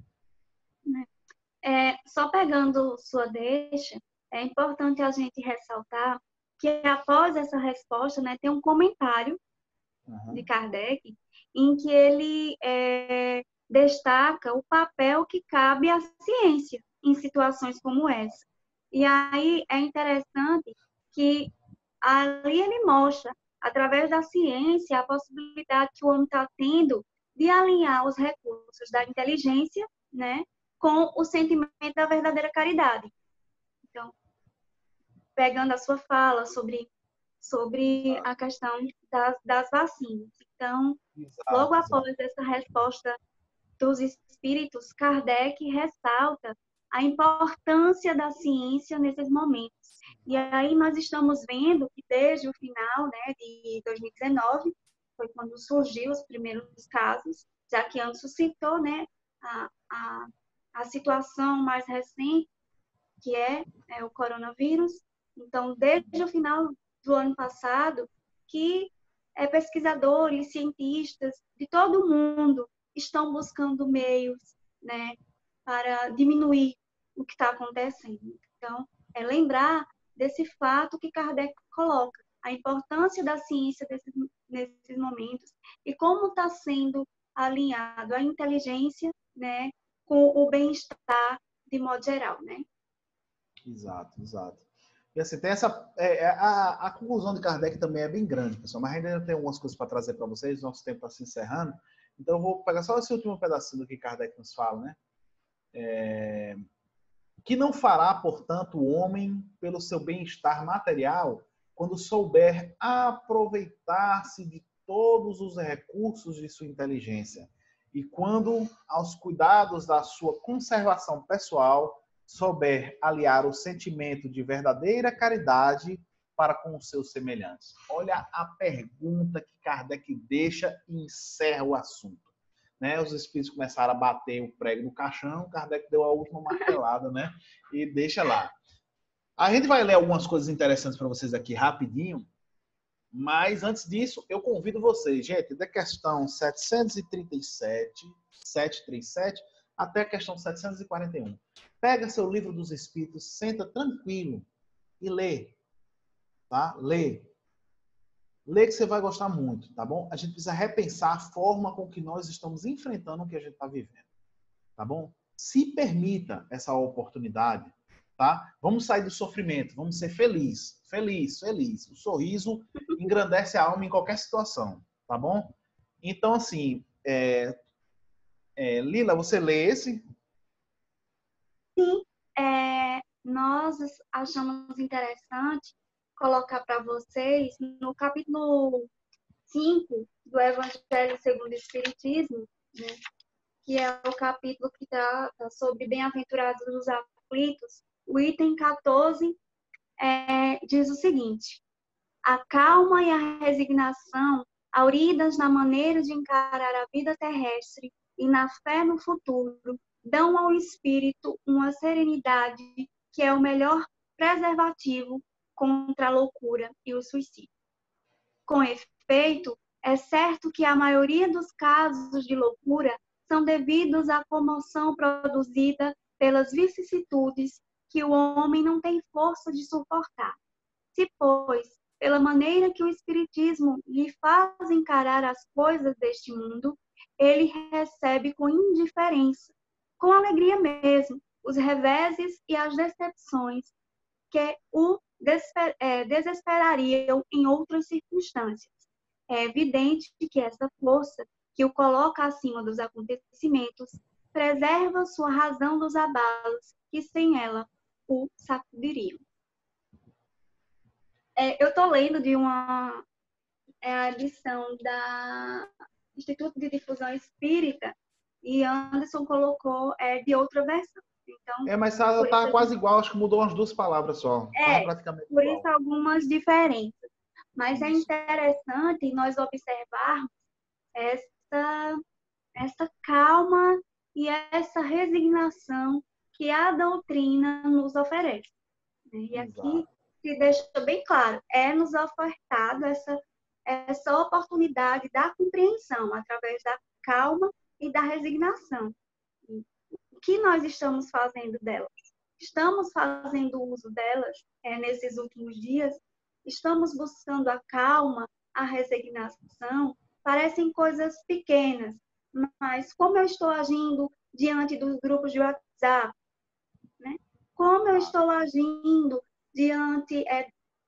Só pegando sua deixa, é importante a gente ressaltar que após essa resposta, né, tem um comentário de Kardec em que ele destaca o papel que cabe à ciência em situações como essa. E aí é interessante que ali ele mostra, através da ciência, a possibilidade que o homem está tendo de alinhar os recursos da inteligência, né, com o sentimento da verdadeira caridade. Então, pegando a sua fala sobre a questão das vacinas. Então, logo após essa resposta dos espíritos, Kardec ressalta a importância da ciência nesses momentos. E aí nós estamos vendo que desde o final, né, de 2019, foi quando surgiu os primeiros casos, já que antes citou, né, a situação mais recente, que é o coronavírus. Então, desde o final do ano passado, que pesquisadores, cientistas de todo o mundo estão buscando meios, né, para diminuir o que está acontecendo. Então, lembrar desse fato que Kardec coloca, a importância da ciência nesses momentos e como está sendo alinhado a inteligência, né, com o bem-estar de modo geral, né? Exato. E assim, tem essa. A conclusão de Kardec também é bem grande, pessoal, mas ainda tem algumas coisas para trazer para vocês, nosso tempo está se encerrando. Então, eu vou pegar só esse último pedacinho do que Kardec nos fala, né? Que não fará, portanto, o homem pelo seu bem-estar material quando souber aproveitar-se de todos os recursos de sua inteligência e quando, aos cuidados da sua conservação pessoal, souber aliar o sentimento de verdadeira caridade para com os seus semelhantes. Olha a pergunta que Kardec deixa e encerra o assunto. Né? Os espíritos começaram a bater o prego no caixão, Kardec deu a última martelada, né? E deixa lá. A gente vai ler algumas coisas interessantes para vocês aqui rapidinho, mas antes disso, eu convido vocês, gente, da questão 737 até a questão 741. Pega seu livro dos Espíritos, senta tranquilo e lê, tá? Lê. Lê que você vai gostar muito, tá bom? A gente precisa repensar a forma com que nós estamos enfrentando o que a gente está vivendo, tá bom? Se permita essa oportunidade, tá? Vamos sair do sofrimento, vamos ser felizes, feliz, feliz. O sorriso engrandece a alma em qualquer situação, tá bom? Então, assim, Lila, você lê esse? Sim, nós achamos interessante colocar para vocês no capítulo 5 do Evangelho segundo o Espiritismo, né, que é o capítulo que trata sobre bem-aventurados os aflitos. O item 14 diz o seguinte: a calma e a resignação, auridas na maneira de encarar a vida terrestre e na fé no futuro, dão ao espírito uma serenidade que é o melhor preservativo contra a loucura e o suicídio. Com efeito, é certo que a maioria dos casos de loucura são devidos à comoção produzida pelas vicissitudes que o homem não tem força de suportar. Se, pois, pela maneira que o Espiritismo lhe faz encarar as coisas deste mundo, ele recebe com indiferença, com alegria mesmo, os reveses e as decepções que o desesperariam em outras circunstâncias. É evidente que essa força que o coloca acima dos acontecimentos preserva sua razão dos abalos que sem ela o sacudiriam. Eu estou lendo de uma edição da Instituto de Difusão Espírita e Anderson colocou de outra versão. Então, Mas tá quase igual, acho que mudou umas duas palavras só. Tá praticamente por igual. isso algumas diferenças. Mas é interessante nós observarmos essa calma e essa resignação que a doutrina nos oferece. E aqui se deixa bem claro, nos ofertado essa oportunidade da compreensão através da calma e da resignação. O que nós estamos fazendo delas? Estamos fazendo uso delas nesses últimos dias? Estamos buscando a calma, a resignação? Parecem coisas pequenas, mas como eu estou agindo diante dos grupos de WhatsApp? Né? Como eu estou agindo diante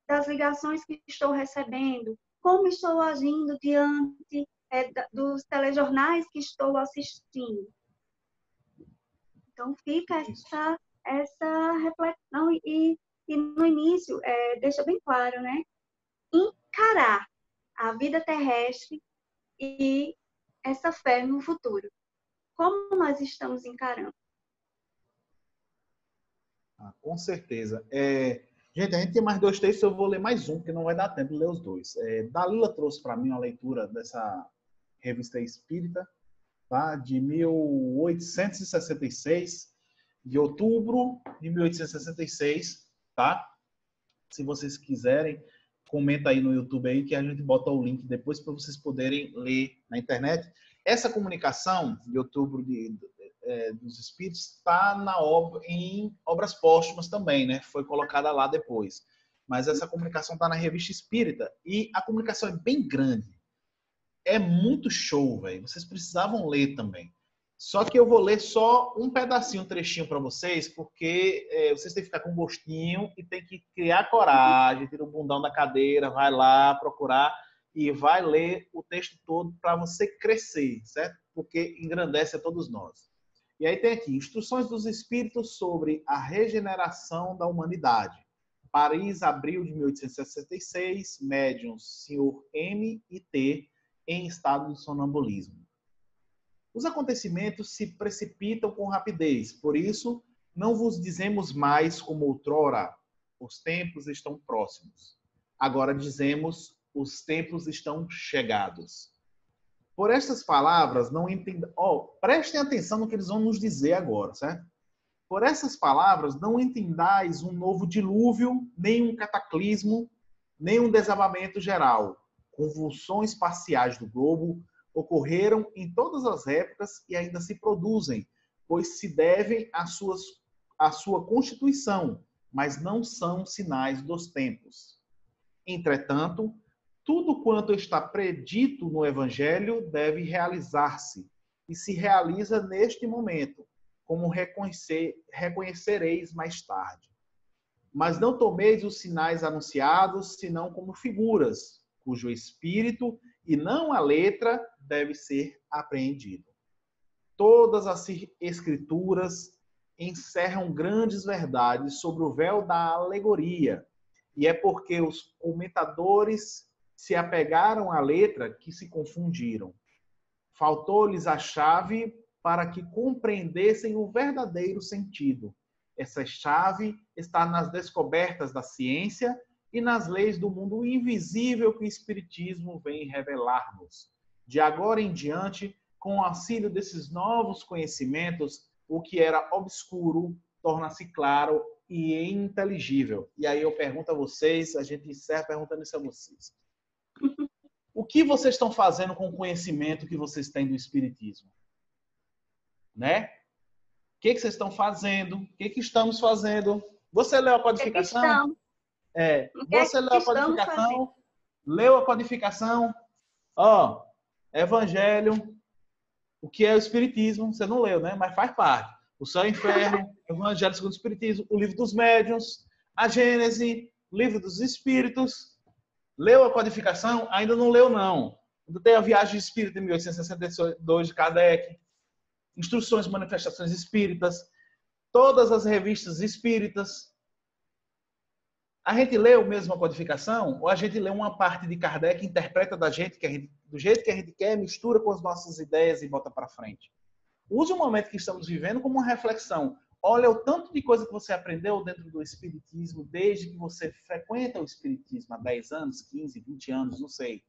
das ligações que estou recebendo? Como estou agindo diante dos telejornais que estou assistindo? Então, fica essa reflexão e no início, deixa bem claro, né? Encarar a vida terrestre e essa fé no futuro. Como nós estamos encarando? Com certeza. Gente, a gente tem mais dois textos, eu vou ler mais um, porque não vai dar tempo de ler os dois. Dalila trouxe para mim uma leitura dessa revista espírita, tá? De 1866, de outubro de 1866, tá? Se vocês quiserem, comenta aí no YouTube aí que a gente bota o link depois para vocês poderem ler na internet. Essa comunicação de outubro dos Espíritos está em obras póstumas também, né? Foi colocada lá depois. Mas essa comunicação está na Revista Espírita e a comunicação é bem grande. É muito show, velho. Vocês precisavam ler também. Só que eu vou ler só um pedacinho, um trechinho para vocês, porque vocês têm que ficar com gostinho e tem que criar coragem, tira o bundão da cadeira, vai lá procurar e vai ler o texto todo para você crescer, certo? Porque engrandece a todos nós. E aí tem aqui, Instruções dos Espíritos sobre a Regeneração da Humanidade. Paris, abril de 1866, médiuns Sr. M e T, em estado de sonambulismo. Os acontecimentos se precipitam com rapidez, por isso não vos dizemos mais como outrora, os tempos estão próximos. Agora dizemos, os tempos estão chegados. Por estas palavras, não entendam. Prestem atenção no que eles vão nos dizer agora, certo? Por essas palavras, não entendais um novo dilúvio, nem um cataclismo, nem um desabamento geral. Convulsões parciais do globo ocorreram em todas as épocas e ainda se produzem, pois se devem à sua constituição, mas não são sinais dos tempos. Entretanto, tudo quanto está predito no Evangelho deve realizar-se, e se realiza neste momento, como reconhecereis mais tarde. Mas não tomeis os sinais anunciados, senão como figuras, cujo espírito e não a letra deve ser apreendido. Todas as escrituras encerram grandes verdades sobre o véu da alegoria, e é porque os comentadores se apegaram à letra que se confundiram. Faltou-lhes a chave para que compreendessem o verdadeiro sentido. Essa chave está nas descobertas da ciência e nas leis do mundo invisível que o Espiritismo vem revelar-nos. De agora em diante, com o auxílio desses novos conhecimentos, o que era obscuro torna-se claro e inteligível. E aí eu pergunto a vocês, a gente encerra perguntando isso a vocês. O que vocês estão fazendo com o conhecimento que vocês têm do Espiritismo? Né? O que vocês estão fazendo? O que estamos fazendo? Você leu a codificação? Você leu a codificação? Leu a codificação? Evangelho. O que é o Espiritismo? Você não leu, né? Mas faz parte. O Céu e o Inferno, Evangelho segundo o Espiritismo, o Livro dos Médiuns, a Gênese, o Livro dos Espíritos. Leu a codificação? Ainda não leu, não. Ainda tem a Viagem de Espírito de 1862 de Kardec, Instruções e Manifestações Espíritas, todas as revistas espíritas. A gente leu mesmo a codificação ou a gente lê uma parte de Kardec, interpreta da gente, do jeito que a gente quer, mistura com as nossas ideias e bota para frente? Use o momento que estamos vivendo como uma reflexão. Olha o tanto de coisa que você aprendeu dentro do Espiritismo desde que você frequenta o Espiritismo há 10 anos, 15, 20 anos, não sei.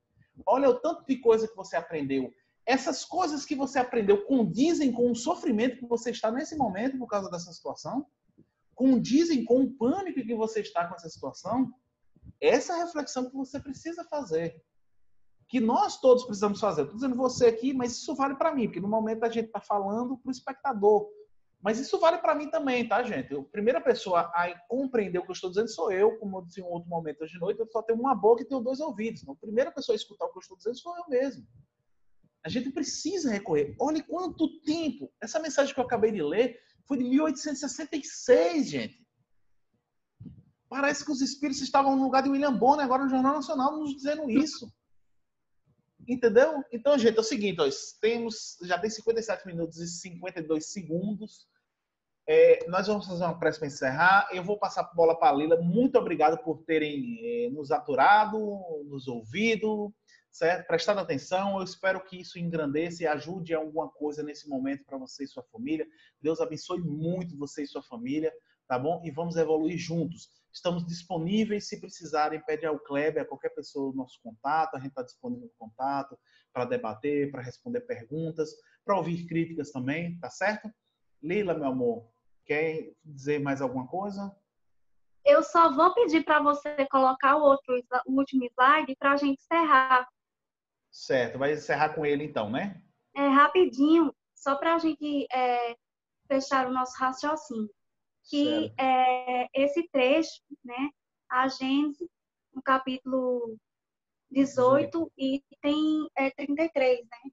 Olha o tanto de coisa que você aprendeu. Essas coisas que você aprendeu condizem com o sofrimento que você está nesse momento por causa dessa situação? Condizem com o pânico que você está com essa situação? Essa é a reflexão que você precisa fazer. Que nós todos precisamos fazer. Estou dizendo você aqui, mas isso vale para mim, porque no momento a gente está falando para o espectador. Mas isso vale para mim também, tá, gente? A primeira pessoa a compreender o que eu estou dizendo sou eu, como eu disse em um outro momento hoje de noite, eu só tenho uma boca e tenho 2 ouvidos. Então, a primeira pessoa a escutar o que eu estou dizendo sou eu mesmo. A gente precisa recorrer. Olha quanto tempo. Essa mensagem que eu acabei de ler foi de 1866, gente. Parece que os espíritos estavam no lugar de William Bonner, agora no Jornal Nacional, nos dizendo isso. Entendeu? Então, gente, é o seguinte, já tem 57 minutos e 52 segundos. Nós vamos fazer uma prece para encerrar. Eu vou passar a bola para a Lila. Muito obrigado por terem nos aturado, nos ouvido, certo? Prestado atenção. Eu espero que isso engrandeça e ajude em alguma coisa nesse momento para você e sua família. Deus abençoe muito você e sua família, tá bom? E vamos evoluir juntos. Estamos disponíveis, se precisarem, pede ao Kleber, a qualquer pessoa, o nosso contato. A gente está disponível no contato para debater, para responder perguntas, para ouvir críticas também, tá certo? Lila, meu amor, quer dizer mais alguma coisa? Eu só vou pedir para você colocar o último slide para a gente encerrar. Certo, vai encerrar com ele então, né? Rapidinho, só para a gente fechar o nosso raciocínio. Que esse trecho, né, a Gênesis, no capítulo 18 e tem 33, né?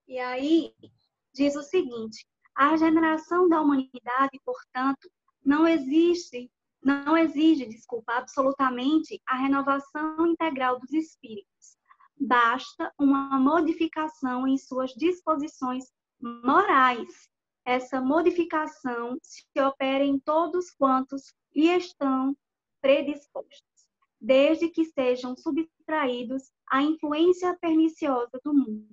E aí diz o seguinte: a regeneração da humanidade, portanto, não exige, absolutamente a renovação integral dos espíritos. Basta uma modificação em suas disposições morais, essa modificação se opera em todos quantos lhe estão predispostos, desde que sejam subtraídos à influência perniciosa do mundo.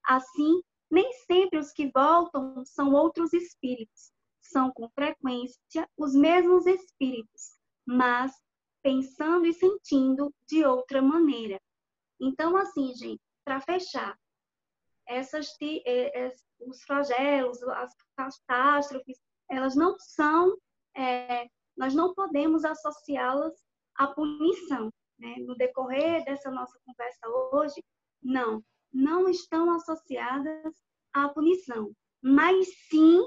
Assim, nem sempre os que voltam são outros espíritos, são com frequência os mesmos espíritos, mas pensando e sentindo de outra maneira. Então, assim, gente, para fechar, os flagelos, as catástrofes, elas não são, nós não podemos associá-las à punição, né? No decorrer dessa nossa conversa hoje, não estão associadas à punição, mas sim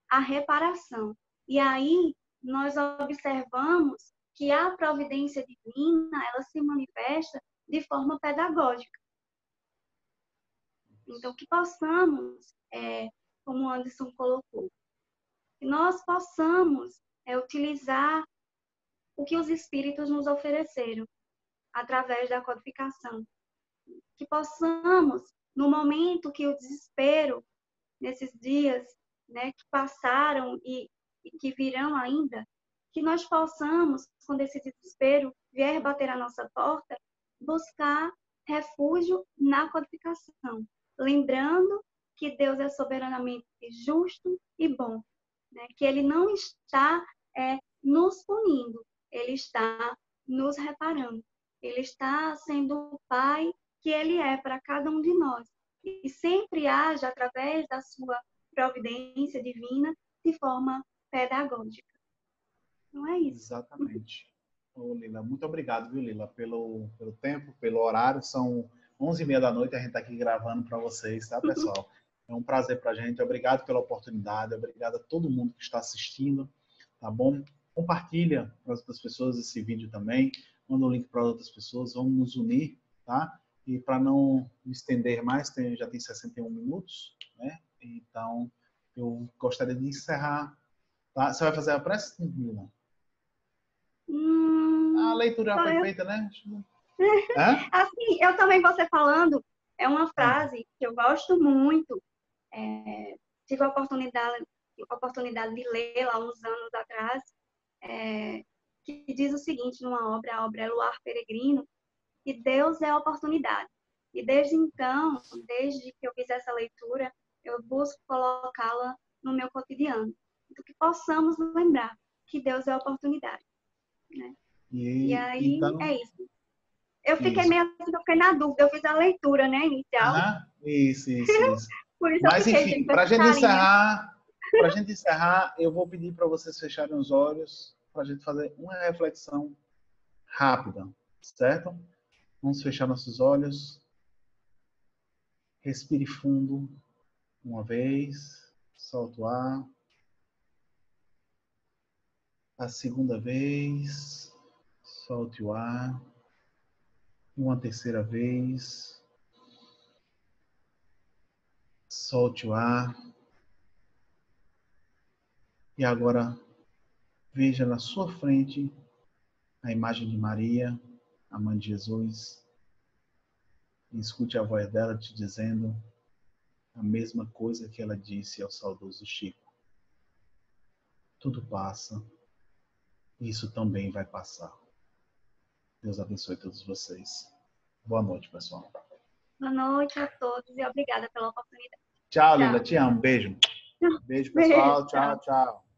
à reparação. E aí nós observamos que a providência divina, ela se manifesta de forma pedagógica. Então, que possamos, como o Anderson colocou, que nós possamos utilizar o que os espíritos nos ofereceram através da codificação. Que possamos, no momento que o desespero, nesses dias, né, que passaram e que virão ainda, que nós possamos, quando esse desespero vier bater à nossa porta, buscar refúgio na codificação. Lembrando que Deus é soberanamente justo e bom, né? Que Ele não está nos punindo, Ele está nos reparando. Ele está sendo o Pai que Ele é para cada um de nós. E sempre age através da sua providência divina de forma pedagógica. Não é isso? Exatamente. Ô, Lila, muito obrigado, viu, Lila, pelo tempo, pelo horário. São 11h30 da noite, a gente está aqui gravando para vocês, tá, pessoal? É um prazer para a gente. Obrigado pela oportunidade. Obrigado a todo mundo que está assistindo, tá bom? Compartilha para as outras pessoas esse vídeo também. Manda o link para outras pessoas. Vamos nos unir, tá? E para não me estender mais, já tem 61 minutos, né? Então, eu gostaria de encerrar. Tá? Você vai fazer a prece, Lila? A leitura já foi feita, né? Assim, eu também, você falando, é uma frase que eu gosto muito. Tive a oportunidade de ler lá uns anos atrás, que diz o seguinte numa obra, a obra é Luar Peregrino, que Deus é a oportunidade. E desde então, desde que eu fiz essa leitura, eu busco colocá-la no meu cotidiano. Então, que possamos lembrar que Deus é a oportunidade. Né? E aí, então, é isso. Eu fiquei meio assim, eu fiquei na dúvida, eu fiz a leitura, né, inicial. Isso. Por isso mas, eu fiquei, enfim, para a gente encerrar, eu vou pedir para vocês fecharem os olhos, para a gente fazer uma reflexão rápida, certo? Vamos fechar nossos olhos. Respire fundo uma vez, solta o ar. A segunda vez, solte o ar. Uma terceira vez, solte o ar. E agora, veja na sua frente a imagem de Maria, a mãe de Jesus. E escute a voz dela te dizendo a mesma coisa que ela disse ao saudoso Chico. Tudo passa. Isso também vai passar. Deus abençoe todos vocês. Boa noite, pessoal. Boa noite a todos e obrigada pela oportunidade. Tchau, Lila. Te amo. Beijo. Beijo, pessoal. Tchau.